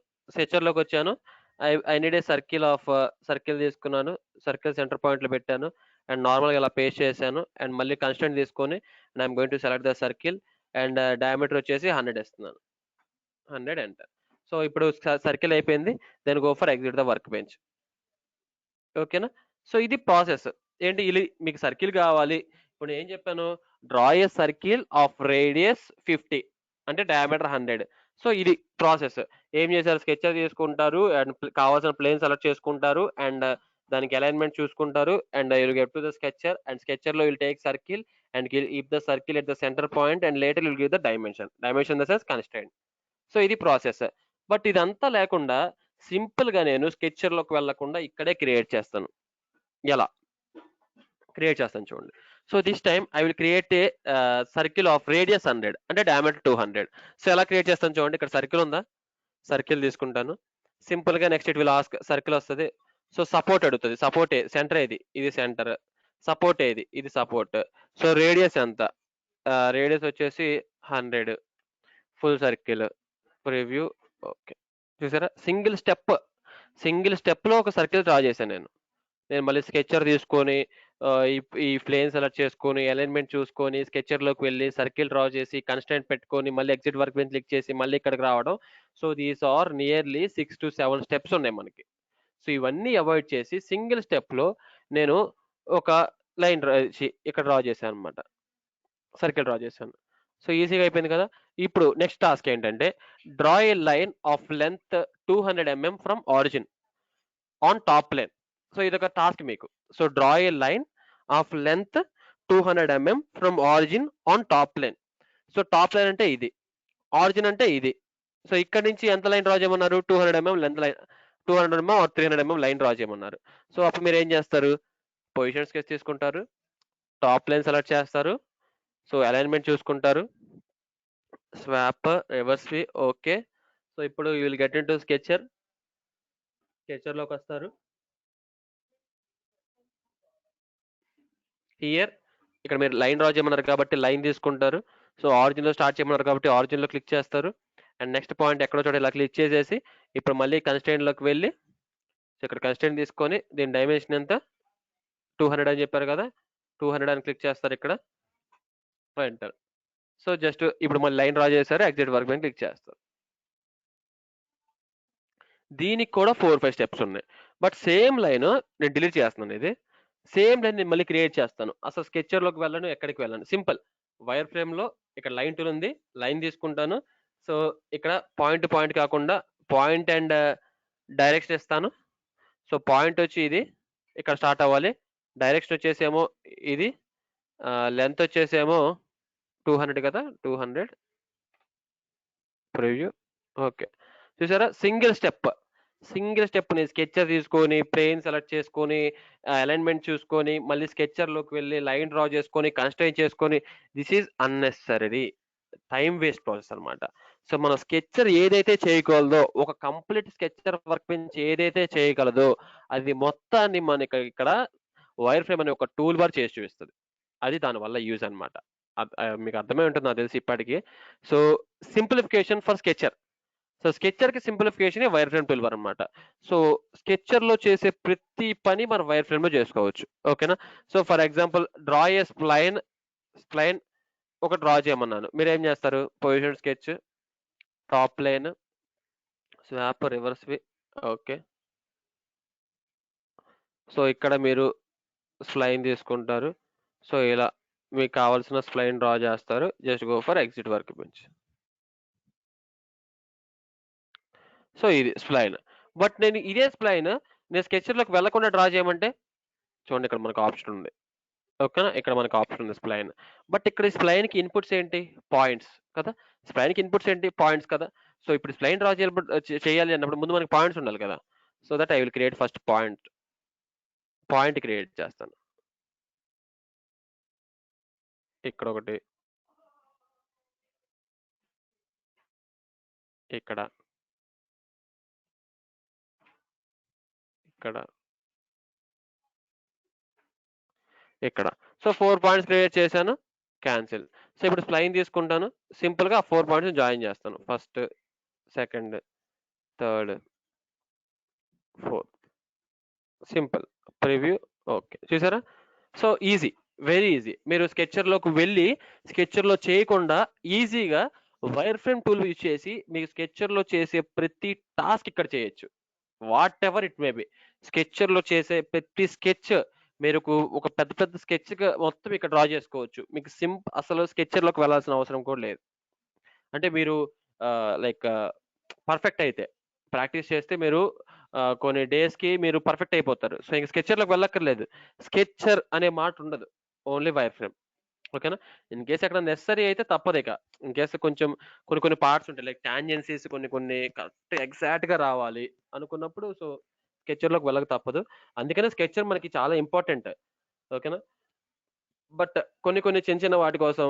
ఐ నీడ్ ఏ సర్కిల్ తీసుకున్నాను, సర్కిల్ సెంటర్ పాయింట్ లో పెట్టాను, అండ్ నార్మల్ గా ఇలా పేస్ట్ చేశాను, అండ్ మళ్ళీ కన్స్టెంట్ తీసుకొని and I'm going to select the circle, and diameter వచ్చేసి 100 ఇస్తున్నాను, 100 ఎంటర్. సో ఇప్పుడు సర్కిల్ అయిపోయింది. Then go for exit the workbench. ఓకేనా? సో ఇది ప్రాసెస్. ఏంటి, ఇది మీకు సర్కిల్ కావాలి. ఇప్పుడు నేను ఏం చెప్పాను, draw a circle of radius 50 అంటే డయామీటర్ 100. సో ఇది ప్రాసెస్. ఏం చేశారు, స్కెచ్ తీసుకుంటారు అండ్ కావాల్సిన ప్లేన్ సెలెక్ట్ చేసుకుంటారు, అండ్ దానికి అలైన్మెంట్ చూసుకుంటారు and you get to the sketcher and sketcher లో will take circle and if the circle at the center point and later you'll give the dimension in the sense constraint. So ఇది process. But ఇదంతా లేకుండా simple గా నేను sketcher లోకి వెళ్లకుండా ఇక్కడే create చేస్తాను. ఎలా క్రియేట్ చేస్తాను చూడండి. So this time I will create a circle of radius 100 అంటే డయామీటర్ 200. సో ఎలా క్రియేట్ చేస్తాను చూడండి. ఇక్కడ సర్కిల్ ఉందా, సర్కిల్ తీసుకుంటాను సింపుల్ గా. Next it will ask circle వస్తుంది. సో సపోర్ట్ అడుగుతుంది. సపోర్ట్ సెంటర్ ఏది, ఇది సెంటర్. సపోర్ట్ ఏది, ఇది సపోర్ట్. సో రేడియస్ ఎంత, రేడియస్ వచ్చేసి 100. Full circle preview. ఓకే, చూసారా సింగిల్ స్టెప్ లో ఒక సర్కిల్ డ్రా చేశాను నేను మళ్ళీ స్కెచర్ తీసుకొని ఈ ప్లేన్ సెలెక్ట్ చేసుకొని అలైన్మెంట్ చూసుకొని స్కెచర్ లోకి వెళ్ళి సర్కిల్ డ్రా చేసి కన్స్టెంట్ పెట్టుకొని మళ్ళీ ఎగ్జిట్ వర్క్ బెంచ్ క్లిక్ చేసి మళ్ళీ ఇక్కడికి రావడం. So these are nearly 6 to 7 steps ఉన్నాయి మనకి. సో ఇవన్నీ అవాయిడ్ చేసి సింగిల్ స్టెప్ లో నేను ఒక లైన్ ఇక్కడ డ్రా చేశాను అనమాట, సర్కిల్ డ్రా చేశాను. సో ఈజీగా అయిపోయింది కదా. ఇప్పుడు నెక్స్ట్ టాస్క్ ఏంటంటే draw a line of length 200 mm from origin on top plane. So ఇదొక టాస్క్ మీకు. So draw a line of length 200 mm from origin on top plane. So top line అంటే ఇది, origin అంటే ఇది. So ఇక్కడ నుంచి ఎంత లైన్ డ్రా చేయమన్నారు, 200 mm length line, 200 mm or 300 mm line draw చేయమన్నారు. సో అప్పుడు మీరు ఏం చేస్తారు, పొజిషన్ స్కెచ్ తీసుకుంటారు, టాప్ లైన్ సెలెక్ట్ చేస్తారు, సో అలైన్మెంట్ చూసుకుంటారు, swap reverse V. Okay, so ఇప్పుడు you will get in to sketcher లోకి వస్తారు. హియర్ ఇక్కడ మీరు లైన్ డ్రా చేయమన్నారు కాబట్టి లైన్ తీసుకుంటారు. సో ఆరిజిన్ లో స్టార్ట్ చేయమన్నారు కాబట్టి ఆరిజిన్ లో క్లిక్ చేస్తారు. అండ్ నెక్స్ట్ పాయింట్ ఎక్కడో చోట ఇలా క్లిక్ చేసేసి ఇప్పుడు మళ్ళీ కన్స్ట్రెయింట్ లోకి వెళ్ళి ఇక్కడ కన్స్ట్రెయింట్ తీసుకొని దీని డైమెన్షన్ ఎంత 200 అని చెప్పారు కదా, 200 అని క్లిక్ చేస్తారు ఇక్కడ, ఎంటర్. సో జస్ట్ ఇప్పుడు మళ్ళీ లైన్ డ్రా చేశారు, ఎగ్జిట్ వర్క్ బెంచ్ క్లిక్ చేస్తారు. దీనికి కూడా 4-5 స్టెప్స్ ఉన్నాయి. బట్ సేమ్ లైన్ నేను డిలీట్ చేస్తున్నాను. ఇది సేమ్ లైన్ నేను మళ్ళీ క్రియేట్ చేస్తాను. అసలు స్కెచర్ లోకి వెళ్ళను, ఎక్కడికి వెళ్ళను. సింపుల్ వైర్ ఫ్రేమ్ లో ఇక్కడ లైన్ టూల్ ఉంది, లైన్ తీసుకుంటాను. సో ఇక్కడ పాయింట్ పాయింట్ కాకుండా పాయింట్ అండ్ డైరెక్షన్ ఇస్తాను. సో పాయింట్ వచ్చి ఇది ఇక్కడ స్టార్ట్ అవ్వాలి, డైరెక్షన్ వచ్చేసేమో ఇది, లెంత్ వచ్చేసేమో 200 కదా, 200 ప్రివ్యూ. ఓకే, చూసారా సింగిల్ స్టెప్ నేను స్కెచర్ తీసుకొని ప్లేన్ సెలెక్ట్ చేసుకొని అలైన్మెంట్ చూసుకొని మళ్ళీ స్కెచర్ లోకి వెళ్ళి లైన్ డ్రా చేసుకొని కన్స్ట్రెయిన్ చేసుకొని this is unnecessary time waste process అనమాట. సో మన స్కెచర్ ఏదైతే చేయగలదో, ఒక కంప్లీట్ స్కెచర్ వర్క్ బెంచ్ ఏదైతే చేయగలదో అది మొత్తాన్ని మనకి ఇక్కడ వైర్ ఫ్రేమ్ అనే ఒక టూల్ బార్ చేసి చూపిస్తుంది. అది దానివల్ల యూజ్ అనమాట. మీకు అర్థమై ఉంటుంది నాకు తెలిసి ఇప్పటికి. So simplification for sketcher. So sketcher కి simplification wire frame tool bar అనమాట. సో స్కెచర్ లో చేసే ప్రతి పని మనం వైర్ ఫ్రేమ్ లో చేసుకోవచ్చు. ఓకేనా. So for example draw a spline ఒక డ్రా చేయమన్నాను, మీరు ఏం చేస్తారు, position sketch, top line, swap reverse V. Okay, so ఇక్కడ మీరు స్ప్లైన్ తీసుకుంటారు. సో ఇలా మీకు కావాల్సిన స్ప్లైన్ డ్రా చేస్తారు. Just go for exit workbench. So ఇది స్ప్లైన్. బట్ నేను ఇదే స్ప్లైన్ నేను స్కెచర్ లోకి వెళ్లకుండా డ్రా చేయమంటే చూడండి ఇక్కడ మనకు ఆప్షన్ ఉంది. ఓకేనా, ఇక్కడ మనకు ఆప్షన్ ఉంది స్ప్లైన్. బట్ ఇక్కడ స్ప్లైన్ కి ఇన్పుట్స్ ఏంటి, పాయింట్స్ కదా. స్ప్లైన్ కి ఇన్పుట్స్ ఏంటి, పాయింట్స్ కదా. సో ఇప్పుడు స్ప్లైన్ డ్రా చేయాలి అన్నప్పుడు ముందు మనకి పాయింట్స్ ఉండాలి కదా. So that I will create first point create చేస్తాను. ఇక్కడ ఒకటి, ఇక్కడ ఇక్కడ. సో 4 పాయింట్స్ క్రియేట్ చేశాను, క్యాన్సిల్. సో ఇప్పుడు స్ప్లైన్ తీసుకుంటాను, సింపుల్ గా 4 పాయింట్స్ జాయిన్ చేస్తాను. First, second, third, fourth. Simple preview. Okay, చూసారా. So easy, very easy. మీరు స్కెచర్ లోకి వెళ్ళి స్కెచర్ లో చేయకుండా ఈజీగా వైర్ ఫ్రేమ్ టూల్ యూజ్ చేసి మీకు స్కెచర్ లో చేసే ప్రతి టాస్క్ ఇక్కడ చేయొచ్చు. What ever it may be. Sketcher లో చేసే ప్రతి స్కెచ్ మీరు ఒక పెద్ద స్కెచ్ మొత్తం ఇక్కడ డ్రా చేసుకోవచ్చు. మీకు అసలు స్కెచర్ లోకి వెళ్ళాల్సిన అవసరం కూడా లేదు. అంటే మీరు లైక్ పర్ఫెక్ట్ అయితే ప్రాక్టీస్ చేస్తే మీరు కొన్ని డేస్‌కి మీరు పర్ఫెక్ట్ అయిపోతారు. సో, ఇంక స్కెచర్‌లోకి వెళ్ళక్కర్లేదు. స్కెచర్ అనే మాట ఉండదు. Only wire frame. ఓకేనా? ఇన్ కేస్ ఎక్కడ నెసెసరీ అయితే తప్పదిక. ఇన్ కేస్ కొంచెం కొన్ని కొన్ని పార్ట్స్ ఉంటాయి. లైక్ టాంజెన్సీస్ కొన్ని కొన్ని కరెక్ట్ ఎగ్జాక్ట్‌గా రావాలి అనుకున్నప్పుడు సో, స్కెచర్‌లోకి వెళ్ళక తప్పదు. అందుకనే స్కెచర్ మనకి చాలా ఇంపార్టెంట్. ఓకేనా? బట్ కొన్ని కొన్ని చిన్న చిన్న వాటి కోసం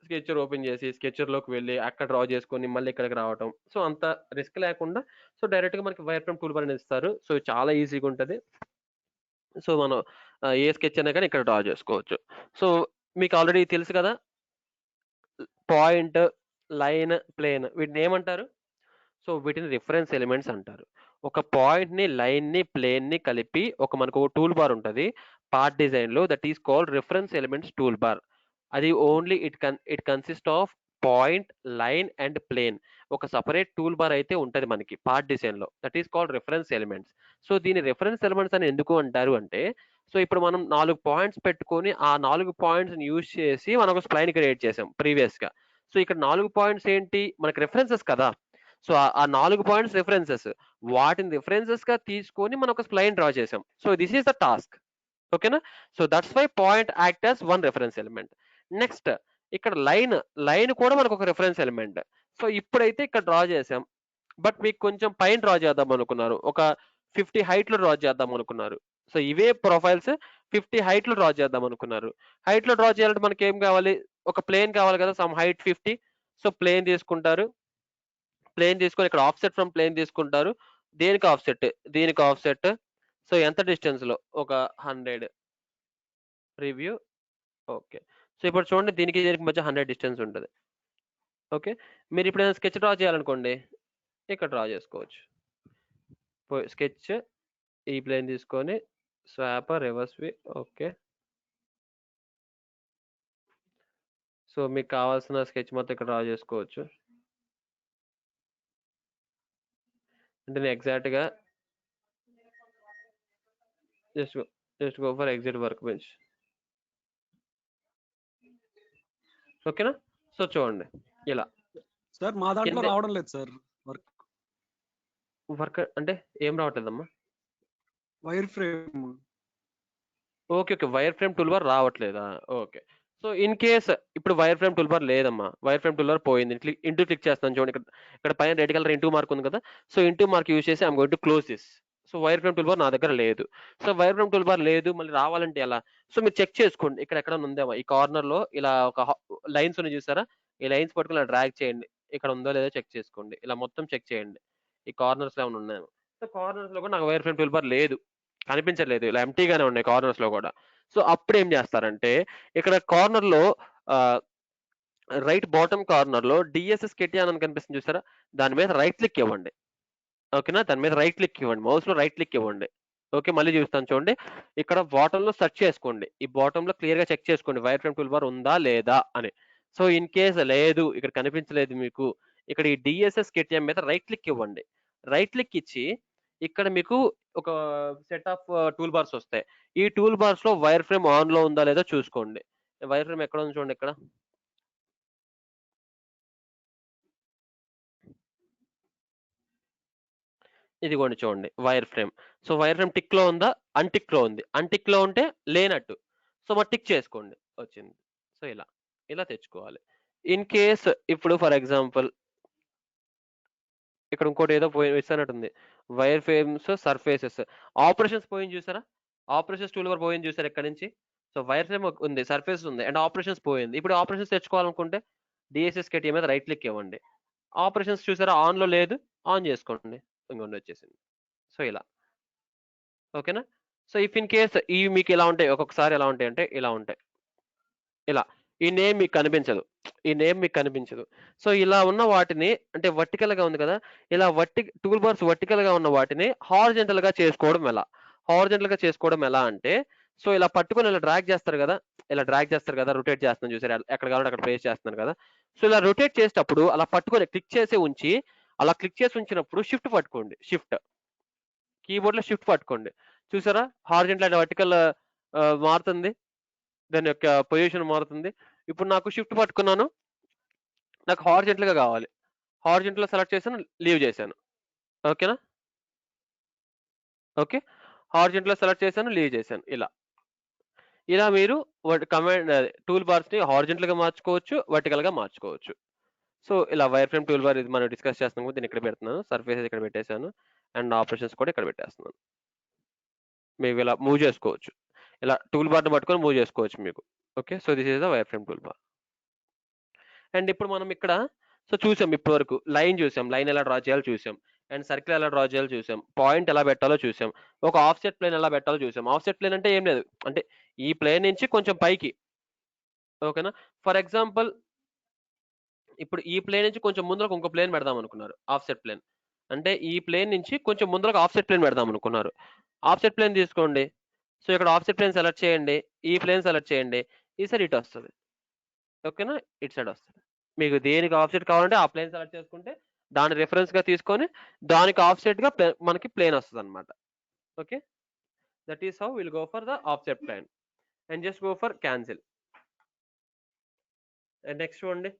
స్కెచర్ ఓపెన్ చేసి, స్కెచర్‌లోకి వెళ్లి, అక్కడ డ్రా చేసుకొని, మళ్ళీ ఇక్కడికి రావటం. సో, అంత రిస్క్ లేకుండా సో, డైరెక్ట్‌గా మనకి వైర్ ఫ్రేమ్ టూల్ బార్ అనేది ఇస్తారు. సో, చాలా ఈజీగా ఉంటది. సో, మనం ఏ స్కెచ్ అయినా గాని ఇక్కడ డ్రా చేసుకోవచ్చు. సో, మీకు ఆల్రెడీ తెలుసు కదా! పాయింట్, లైన్, ప్లేన్ వీటినేమంటారు? సో, వీటిని రిఫరెన్స్ ఎలిమెంట్స్ అంటారు. ఒక పాయింట్‌ని, లైన్‌ని, ప్లేన్‌ని కలిపి మనకు టూల్ బార్ ఉంటది. పార్ట్ డిజైన్‌లో that is called reference elements toolbar. అది only it consist of point, line and plane. ఒక సెపరేట్ టూల్ బార్ అయితే ఉంటది మనకి పార్ట్ డిజైన్‌లో. That is called reference elements. So, దీన్ని రిఫరెన్స్ ఎలిమెంట్స్ అని ఎందుకు అంటారు అంటే, సో, ఇప్పుడు మనం 4 పాయింట్స్ పెట్టుకొని, ఆ 4 పాయింట్స్‌ని యూజ్ చేసి మనం ఒక స్ప్లైన్ క్రియేట్ చేసాం ప్రీవియస్‌గా. సో, ఇక్కడ 4 పాయింట్స్ ఏంటి? మనకి రిఫరెన్సెస్ కదా! సో, ఆ 4 పాయింట్స్ రిఫరెన్సెస్. వాటిని రిఫరెన్సెస్‌గా తీసుకొని మనం ఒక స్ప్లైన్ డ్రా చేసాం. So, this is the task. ఓకేనా? So, that's why point act as one reference element. Next ఇక్కడ లైన్ కూడా మనకొక రిఫరెన్స్ ఎలిమెంట్. సో, ఇప్పుడైతే ఇక్కడ డ్రా చేసాం. బట్ మీకు కొంచెం పైన డ్రా చేద్దాం అనుకున్నారు. ఒక 50 హైట్‌లో డ్రా చేద్దాం అనుకున్నారు. సో, ఇవే ప్రొఫైల్స్ 50 హైట్‌లో డ్రా చేద్దాం అనుకున్నారు. హైట్‌లో డ్రా చేయాలంటే మనకేం కావాలి? ఒక ప్లేన్ కావాలి కదా! Some height 50. సో, ప్లేన్ తీసుకుంటారు. ప్లేన్ తీసుకొని ఇక్కడ ఆఫ్‌సెట్ ఫ్రమ్ ప్లేన్ తీసుకుంటారు. దేనికి ఆఫ్‌సెట్? దీనికి ఆఫ్‌సెట్. సో, ఎంత డిస్టెన్స్‌లో? ఒక 100 ప్రివ్యూ. ఓకే. సో, ఇప్పుడు చూడండి దీనికి మధ్య 100 డిస్టెన్స్ ఉంటది. ఓకే. మీరిప్పుడేమైనా స్కెచ్ డ్రా చేయాలనుకోండి, ఇక్కడ డ్రా చేసుకోవచ్చు. స్కెచ్ ఈ ప్లేన్ తీసుకొని swap, reverse V okay. So, మీకు కావాల్సిన స్కెచ్ మొత్తం ఇక్కడ డ్రా చేసుకోవచ్చు. అంటే నేను ఎగ్జాక్ట్‌గా just just go for exit workbench. ఓకేనా? సో, చూడండి ఇలా. సార్ మా దాంట్లో కిందే రావడం లేదు సార్ వర్క్. వర్క్ అంటే ఏం రావట్లేదమ్మా? Wireframe. Okay. Okay. Wire frame tool bar రావట్లేదా? ఓకే. సో, ఇన్ కేస్ ఇప్పుడు వైర్ ఫ్రేమ్ టూల్ బార్ లేదమ్మా. వైర్ ఫ్రేమ్ టూల్ బార్ పోయింది. క్లిక్ చేస్తాను చూడండి. ఇక్కడ పైన రెడ్ కలర్ ఇంటూ మార్క్ ఉంది కదా! సో, ఇంటూ మార్క్ యూజ్ చేసి I'm going to close this. So, wire frame tool bar నా దగ్గర లేదు. So, wire frame tool bar లేదు. మళ్ళీ రావాలంటే ఎలా? సో, మీరు చెక్ చేసుకోండి. ఇక్కడ ఎక్కడైనా ఉందేమో. ఈ కార్నర్‌లో ఇలా ఒక లైన్స్ ఉన్నాయి చూసారా? ఈ లైన్స్ పట్టుకొని ఇలా డ్రాగ్ చేయండి. ఇక్కడ ఉందో లేదో చెక్ చేసుకోండి. ఇలా మొత్తం చెక్ చేయండి. ఈ కార్నర్స్‌లో ఏమైనా ఉన్నాయేమో. సో, కార్నర్స్‌లో కూడా నాకు వైర్ ఫ్రేమ్ టూల్ బార్ లేదు. కనిపించట్లేదు. ఇలా ఎంప్టీగానే ఉన్నాయి కార్నర్స్‌లో కూడా. సో, అప్పుడేం జేస్తారంటే, ఇక్కడ కార్నర్‌లో ఆహ్, రైట్ బాటమ్ కార్నర్‌లో డీఎస్ఎస్ కెటియాన్ అని కనిపిస్తుంది చూసారా? దాని మీద రైట్ క్లిక్ ఇవ్వండి. ఓకేనా? దాని మీద రైట్ క్లిక్ ఇవ్వండి. మౌస్‌లో రైట్ క్లిక్ ఇవ్వండి. ఓకే. మళ్ళీ చూపిస్తాను చూడండి. ఇక్కడ బాటమ్‌లో సెర్చ్ చేసుకోండి. ఈ బాటమ్‌లో క్లియర్‌గా చెక్ చేసుకోండి. వైర్ ఫ్రేమ్ టూల్ బార్ ఉందా? లేదా? అని. సో, ఇన్ కేస్ లేదు, ఇక్కడ కనిపించలేదు మీకు. ఇక్కడ ఈ డీఎస్ఎస్ కెటియాన్ మీద రైట్ క్లిక్ ఇవ్వండి. రైట్ క్లిక్ ఇచ్చి, ఇక్కడ మీకు ఒక సెట్ ఆఫ్ టూల్ బార్స్ వస్తాయి. ఈ టూల్ బార్స్‌లో వైర్ ఫ్రేమ్ ఆన్‌లో ఉందా? లేదా? చూసుకోండి. వైర్ ఫ్రేమ్ ఎక్కడ ఉంది చూడండి ఇక్కడ. ఇదిగోండి చూడండి wireframe. So, wireframe టిక్‌లో ఉందా? అన్‌టిక్‌లో ఉంది. అన్‌టిక్‌లో ఉంటే లేనట్టు. సో, మరి టిక్ చేసుకోండి. వచ్చింది. సో, ఇలా తెచ్చుకోవాలి. ఇన్ కేస్ ఇప్పుడు ఫర్ ఎగ్జాంపుల్ ఇక్కడ ఇంకోటి ఏదో మిస్ అయినట్టుంది. Wire frames, surfaces. ఆపరేషన్స్ పోయింది చూసారా? ఆపరేషన్స్ టూల్ బార్ పోయింది చూసారా ఇక్కడి నుంచి? సో, వైర్ ఫ్రేమ్ ఉంది. సర్ఫేస్ ఉంది. అండ్ ఆపరేషన్స్ పోయింది. ఇప్పుడు ఆపరేషన్స్ తెచ్చుకోవాలనుకుంటే డీఎస్ఎస్ కెటియా మీద రైట్ క్లిక్ ఇవ్వండి. ఆపరేషన్స్ చూసారా ఆన్‌లో లేదు. ఆన్ చేసుకోండి. ఇంగోండి వచ్చేసింది. సో, ఇలా. ఓకేనా? సో, ఇఫ్ ఇన్ కేస్ ఇవి మీకు ఎలా ఉంటాయి, ఒక్కొక్కసారి ఎలా ఉంటాయంటే ఇలా ఉంటాయి. ఇలా. ఈ నేమ్ మీకు కనిపించదు. ఈ నేమ్ మీకు కనిపించదు. సో, ఇలా ఉన్న వాటిని అంటే వర్టికల్‌గా ఉంది కదా! ఇలా టూల్ బార్స్ వర్టికల్‌గా ఉన్న వాటిని హారిజాంటల్‌గా చేసుకోవడం ఎలా? హారిజాంటల్‌గా చేసుకోవడం ఎలా అంటే, సో, ఇలా పట్టుకొని ఇలా డ్రాగ్ చేస్తారు కదా! ఇలా డ్రాగ్ చేస్తారు కదా! రొటేట్ చేస్తున్నాను చూసారా? ఎక్కడ కావాలంటే అక్కడ ప్లేస్ చేస్తున్నాను కదా! సో, ఇలా రొటేట్ చేసేటప్పుడు అలా పట్టుకొని క్లిక్ చేసి ఉంచి, అలా క్లిక్ చేసి ఉంచినప్పుడు షిఫ్ట్ పట్టుకోండి. కీబోర్డ్‌లో షిఫ్ట్ పట్టుకోండి. చూసారా? హారిజాంటల్ అండ్ వర్టికల్ మారుతుంది. దాని యొక్క పొజిషన్ మారుతుంది. ఇప్పుడు నాకు షిఫ్ట్ పట్టుకున్నాను. నాకు హారిజాంటల్‌గా కావాలి. హారిజాంటల్‌లో సెలెక్ట్ చేశాను. లీవ్ చేశాను. ఓకేనా? ఓకే. హారిజాంటల్‌లో సెలెక్ట్ చేశాను, లీవ్ చేశాను ఇలా. ఇలా మీరు కమాండ్ టూల్ బార్స్‌ని హారిజాంటల్‌గా మార్చుకోవచ్చు, వర్టికల్‌గా మార్చుకోవచ్చు. సో, ఇలా వైర్ ఫ్రేమ్ టూల్ బార్ ఇది మనం డిస్కస్ చేస్తున్నాం కాబట్టి దీన్ని ఇక్కడ పెడుతున్నాను. సర్ఫేసెస్ ఇక్కడ పెట్టేశాను. అండ్ ఆపరేషన్స్ కూడా ఇక్కడ పెట్టేస్తున్నాను. మీరు ఇలా మూవ్ చేసుకోవచ్చు. ఇలా టూల్ బార్‌ని పట్టుకొని మూవ్ చేసుకోవచ్చు మీకు. Okay. So, this is the wire frame tool bar. And ఇప్పుడు మనం ఇక్కడ చూసాం ఇప్పటివరకు. లైన్ చూసాం. లైన్ ఎలా డ్రా చేయాలో చూసాం. అండ్ సర్కిల్ ఎలా డ్రా చేయాలో చూసాం. పాయింట్ ఎలా పెట్టాలో చూసాం. ఒక ఆఫ్‌సెట్ ప్లేన్ ఎలా పెట్టాలో చూసాం. ఆఫ్‌సెట్ ప్లేన్ అంటే ఏం లేదు. అంటే ఈ ప్లేన్ నుంచి కొంచెం పైకి. ఓకేనా? ఫర్ ఎగ్జాంపుల్ ఇప్పుడు ఈ ప్లేన్ నుంచి కొంచెం ముందరకు ఇంకో ప్లేన్ పెడదాం అనుకున్నారు. Offset plane. అంటే ఈ ప్లేన్ నుంచి కొంచెం ముందరకు ఆఫ్‌సెట్ ప్లేన్ పెడదాం అనుకున్నారు. ఆఫ్‌సెట్ ప్లేన్ తీసుకోండి. సో, ఇక్కడ ఆఫ్‌సెట్ ప్లేన్ సెలెక్ట్ చేయండి. ఈ ప్లేన్ సెలెక్ట్ చేయండి. ఈ సైడ్ ఇటొస్తది. ఓకేనా? ఇటు సైడ్ వస్తది. మీకు దేనికి ఆఫ్‌సెట్ కావాలంటే ఆ ప్లేన్ సెలెక్ట్ చేసుకుంటే దాన్ని రిఫరెన్స్‌గా తీసుకొని దానికి ఆఫ్‌సెట్‌గా మనకి ప్లేన్ వస్తదన్నమాట. Okay. That is how will go for the offset plane. And just go for cancel. And next చూడండి.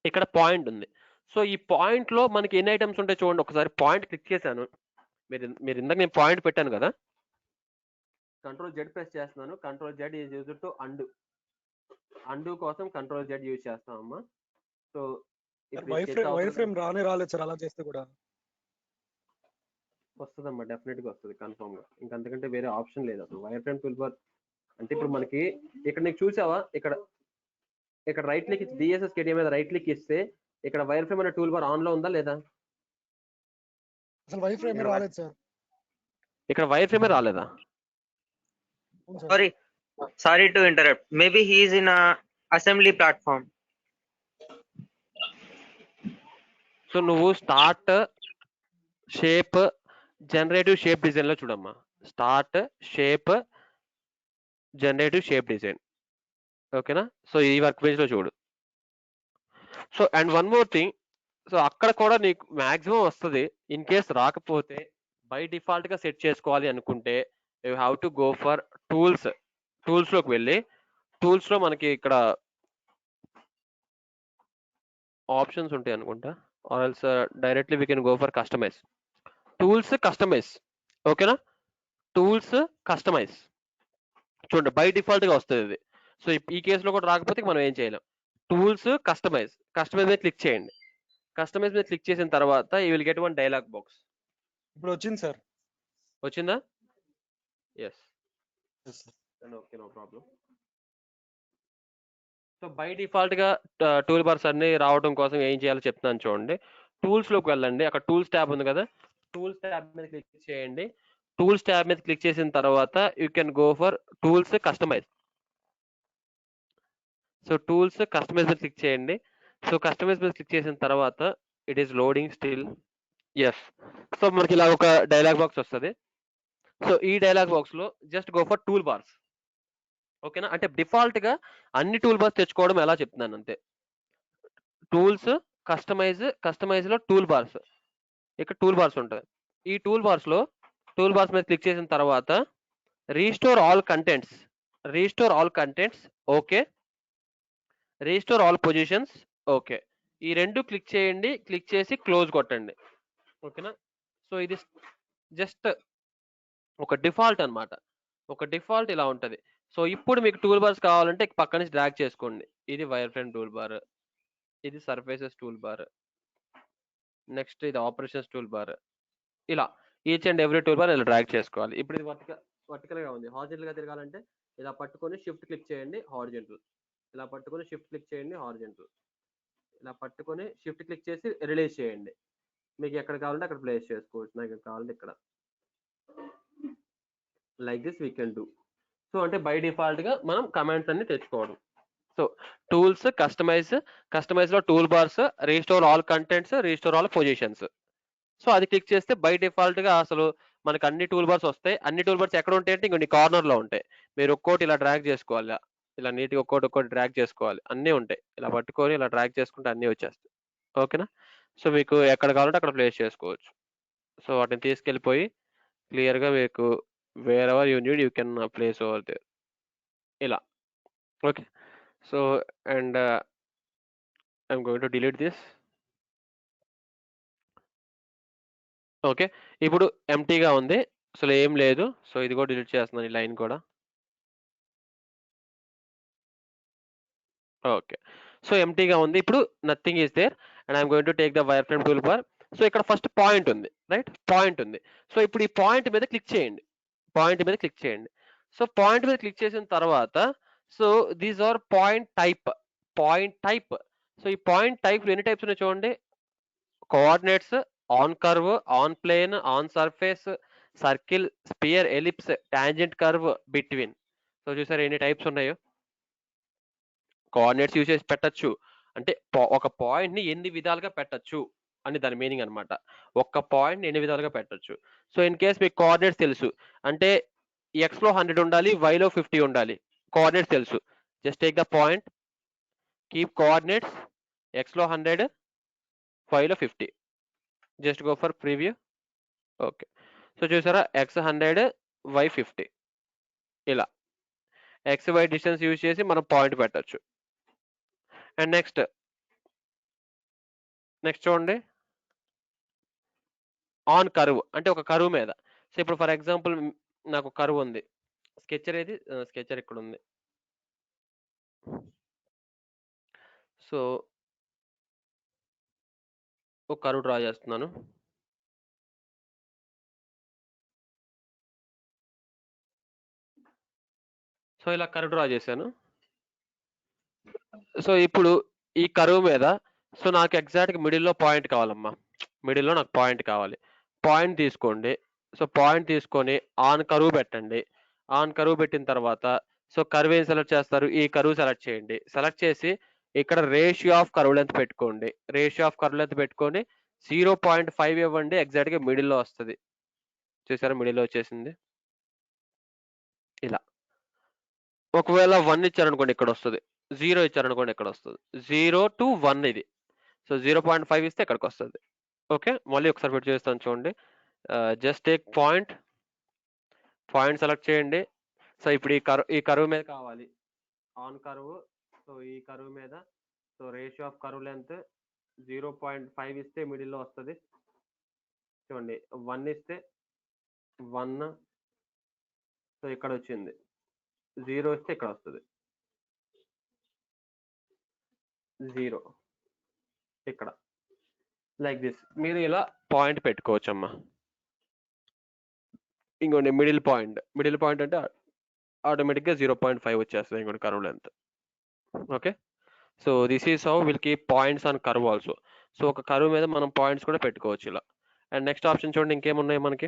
ఇక్కడ పాయింట్ ఉంది. సో, ఈ పాయింట్‌లో మనకి ఎన్ని ఐటెమ్స్ ఉంటాయి చూడండి. ఒకసారి పాయింట్ క్లిక్ చేశాను. మీరు ఇందాక నేను పాయింట్ పెట్టాను కదా! కంట్రోల్ జెడ్ ప్రెస్ చేస్తున్నాను. Control Z is used to undo. Undo కోసం కంట్రోల్ జెడ్ యూజ్ చేస్తామమ్మా. సో, సార్ ఇప్పుడు ఈ స్కెచ్ వైర్ ఫ్రేమ్ రానే రాలేదు సార్ అలా చేస్తే కూడా. వస్తదమ్మా. డెఫినెట్‌గా వస్తది కన్ఫర్మ్‌గా. ఇంక అంతకంటే వేరే ఆప్షన్ లేదు అసలు. వైర్ ఫ్రేమ్ టూల్ బార్ అంటే ఇప్పుడు మనకి ఇక్కడ నీకు చూసావా? ఇక్కడ రైట్ క్లిక్ ఇచ్చి డీఎస్ఎస్ కేడియా మీద రైట్ క్లిక్ ఇస్తే ఇక్కడ వైర్ ఫ్రేమ్ అనే టూల్ బార్ ఆన్‌లో ఉందా లేదా? అసలు వైర్ ఫ్రేమ్ రాలేదు సార్. ఇక్కడ వైర్ ఫ్రేమే రాలేదా? అవును sir. Sorry to interrupt. Maybe he is in a assembly platform. So, నువ్వు స్టార్ట్ షేప్ జనరేటివ్ షేప్ డిజైన్‌లో చూడమ్మా. Start shape generative shape design. ఓకేనా? సో, ఈ వర్క్ బెంచ్‌లో చూడు. So, and one more thing. So, అక్కడ కూడా నీకు మాక్సిమం వస్తది. ఇన్ కేస్ రాకపోతే బై డిఫాల్ట్‌గా సెట్ చేసుకోవాలి అనుకుంటే you have to go for tools. టూల్స్‌లోకి వెళ్ళి టూల్స్‌లో మనకి ఇక్కడ ఆప్షన్స్ ఉంటాయి అనుకుంటా. Or else directly we can go for customize. Tools customize. ఓకేనా? Tools customize. చూడండి బై డిఫాల్ట్‌గా వస్తది ఇది. సో, ఈ కేస్‌లో కూడా రాకపోతే మనం ఏం చేయలేం. Tools customize. కస్టమైజ్ మీద క్లిక్ చేయండి. కస్టమైజ్ మీద క్లిక్ చేసిన తర్వాత you will get one dialog box. ఇప్పుడు వచ్చింది సార్. వచ్చిందా? Yes. Yes, sir. Okay. No problem. So, by డిఫాల్ట్‌గా టూల్ బార్స్ అన్నీ రావడం కోసం ఏం చేయాలో చెప్తున్నాను చూడండి. టూల్స్‌లోకి వెళ్ళండి. అక్కడ టూల్స్ ట్యాబ్ ఉంది కదా! టూల్స్ ట్యాబ్ మీద క్లిక్ చేయండి. టూల్స్ ట్యాబ్ మీద క్లిక్ చేసిన తర్వాత you can go for tools customize. So, tools customize మీద క్లిక్ చేయండి. సో, కస్టమైజ్ మీద క్లిక్ చేసిన తర్వాత it is loading still. Yes. So, మనకి ఇలా ఒక డైలాగ్ బాక్స్ వస్తది. సో, ఈ డైలాగ్ బాక్స్‌లో just go for tool bars. ఓకేనా? అంటే డిఫాల్ట్‌గా అన్ని టూల్ బార్స్ తెచ్చుకోవడం ఎలా చెప్తున్నాను అంతే. టూల్స్, కస్టమైజ్‌లో టూల్ బార్స్. ఇక్కడ టూల్ బార్స్ ఉంటది. ఈ టూల్ బార్స్ మీద క్లిక్ చేసిన తర్వాత restore all contents okay. Restore all positions okay. ఈ 2 క్లిక్ చేయండి. క్లిక్ చేసి క్లోజ్ కొట్టండి. ఓకేనా? సో, ఇది జస్ట్ ఒక డిఫాల్ట్ అన్నమాట. ఒక డిఫాల్ట్ ఇలా ఉంటది. సో, ఇప్పుడు మీకు టూల్ బార్స్ కావాలంటే పక్క నుంచి డ్రాగ్ చేసుకోండి. ఇది వైర్ ఫ్రేమ్ టూల్ బార్. ఇది సర్ఫేసెస్ టూల్ బార్. నెక్స్ట్ ఇది ఆపరేషన్స్ టూల్ బార్. ఇలా each and every tool bar ఇలా డ్రాగ్ చేసుకోవాలి. ఇప్పుడు ఇది వర్టికల్‌గా ఉంది. హారిజాంటల్‌గా తిరగాలంటే ఇలా పట్టుకొని షిఫ్ట్ క్లిక్ చేయండి హారిజాంటల్. ఇలా పట్టుకొని షిఫ్ట్ క్లిక్ చేయండి హారిజాంటల్. ఇలా పట్టుకొని షిఫ్ట్ క్లిక్ చేసి రిలీజ్ చేయండి. మీకు ఎక్కడ కావాలంటే అక్కడ ప్లేస్ చేసుకోవచ్చు. నాకు ఇక్కడ కావాలంటే ఇక్కడ. Like this we can do. So, అంటే బై డిఫాల్ట్‌గా మనం కమాండ్స్ అన్ని తెచ్చుకోవడం. సో, టూల్స్ కస్టమైజ్‌లో toolbars, restore all contents, restore all positions. So, అది క్లిక్ చేస్తే బై డిఫాల్ట్‌గా అసలు మనకు అన్ని టూల్ బార్స్ వస్తాయి. అన్ని టూల్ బార్స్ ఎక్కడ ఉంటాయంటే ఇంగో కార్నర్‌లో ఉంటాయి. మీరు ఒక్కోటి ఇలా డ్రాగ్ చేసుకోవాలి. ఇలా నీట్‌గా ఒక్కోటి డ్రాగ్ చేసుకోవాలి. అన్నీ ఉంటాయి. ఇలా పట్టుకొని ఇలా డ్రాగ్ చేసుకుంటే అన్నీ వచ్చేస్తాయి. ఓకేనా? సో, మీకు ఎక్కడ కావాలంటే అక్కడ ప్లేస్ చేసుకోవచ్చు. సో, వాటిని తీసుకెళ్ళిపోయి క్లియర్‌గా మీకు wherever you need you can place over there. ఇలా. Okay. So, and I am going to delete this. Okay. ఇప్పుడు ఎంప్టీగా ఉంది. అసలు ఏం లేదు. సో ఇది కూడా డిలీట్ చేస్తున్నాను ఈ లైన్ కూడా. ఓకే. సో ఎంప్టీగా ఉంది. ఇప్పుడు nothing is there and I'm going to take the wire frame tool bar. So ఇక్కడ ఫస్ట్ పాయింట్ ఉంది. రైట్? పాయింట్ ఉంది. సో ఇప్పుడు ఈ పాయింట్ మీద క్లిక్ చేయండి. పాయింట్ మీద క్లిక్ చేయండి. సో పాయింట్ మీద క్లిక్ చేసిన తర్వాత so these are point type. Point type. So ఈ పాయింట్ టైప్‌లో ఎన్ని టైప్స్ ఉన్నాయో చూడండి. Coordinates, on curve, on plane, on surface, circle, sphere, ellipse, tangent curve, between. So చూసారా ఎన్ని టైప్స్ ఉన్నాయో? కోఆర్డినేట్స్ యూజ్ చేసి పెట్టొచ్చు. అంటే ఒక పాయింట్‌ని ఎన్ని విధాలుగా పెట్టొచ్చు అని దాని మీనింగ్ అన్నమాట. ఒక్క పాయింట్‌ని ఎన్ని విధాలుగా పెట్టొచ్చు. సో ఇన్ కేస్ మీకు కోఆర్డినేట్స్ తెలుసు. అంటే ఎక్స్‌లో 100 ఉండాలి, వైలో 50 ఉండాలి. కోఆర్డినేట్స్ తెలుసు. Just take the point, keep coordinates, ఎక్స్‌లో 100, వైలో 50. Just go for preview. Okay. So చూసారా ఎక్స్ 100, వై 50. ఇలా ఎక్స్, వై డిస్టెన్స్ యూజ్ చేసి మనం పాయింట్ పెట్టొచ్చు. అండ్ నెక్స్ట్ చూడండి. ఆన్ కర్వ్ అంటే ఒక కర్వ్ మీద. సో ఇప్పుడు ఫర్ ఎగ్జాంపుల్ నాకు కర్వ్ ఉంది. స్కెచర్ ఏది? స్కెచర్ ఇక్కడ ఉంది. సో ఒక కర్వ్ డ్రా చేస్తున్నాను. సో ఇలా కర్వ్ డ్రా చేశాను. సో ఇప్పుడు ఈ కర్వ్ మీద సో నాకు ఎగ్జాక్ట్‌గా మిడిల్‌లో పాయింట్ కావాలమ్మా. మిడిల్‌లో నాకు పాయింట్ కావాలి. పాయింట్ తీసుకోండి. సో పాయింట్ తీసుకొని ఆన్ కర్వ్ పెట్టండి. ఆన్ కర్వ్ పెట్టిన తర్వాత సో కర్వ్ ఏం సెలెక్ట్ చేస్తారు? ఈ కర్వ్ సెలెక్ట్ చేయండి. సెలెక్ట్ చేసి ఇక్కడ రేషియో ఆఫ్ కర్వ్ లెంత్ పెట్టుకోండి. రేషియో ఆఫ్ కర్వ్ లెంత్ పెట్టుకొని 0.5 ఇవ్వండి. ఎగ్జాక్ట్‌గా మిడిల్‌లో వస్తది. చూసారా మిడిల్‌లో వచ్చేసింది. ఇలా. ఒకవేళ 1 ఇచ్చారనుకోండి ఇక్కడొస్తది. 0 ఇచ్చారనుకోండి ఇక్కడొస్తది. 0-1 ఇది. సో 0.5 ఇస్తే ఇక్కడికొస్తది. ఓకే. మళ్ళీ ఒకసారి పెట్టి చూపిస్తాను చూడండి. Just take point. Point select చేయండి. సో ఇప్పుడు ఈ కర్వ్ మీద కావాలి. On curve. సో ఈ కర్వ్ మీద so ratio of curve length 0.5 ఇస్తే మిడిల్‌లో వస్తది. చూడండి 1 ఇస్తే 1 సో ఇక్కడొచ్చింది. 0 ఇస్తే ఇక్కడొస్తది. 0 ఇక్కడ. Like this. మీరు ఇలా పాయింట్ పెట్టుకోవచ్చమ్మా. ఇంకోండి మిడిల్ పాయింట్. మిడిల్ పాయింట్ అంటే ఆటోమేటిక్‌గా 0.5 వచ్చేస్తది ఇంకోటి curve length. Okay. So this is how will keep points on curve also. So ఒక కర్వ్ మీద మనం పాయింట్స్ కూడా పెట్టుకోవచ్చు ఇలా. అండ్ నెక్స్ట్ ఆప్షన్ చూడండి ఇంకేమున్నాయి మనకి?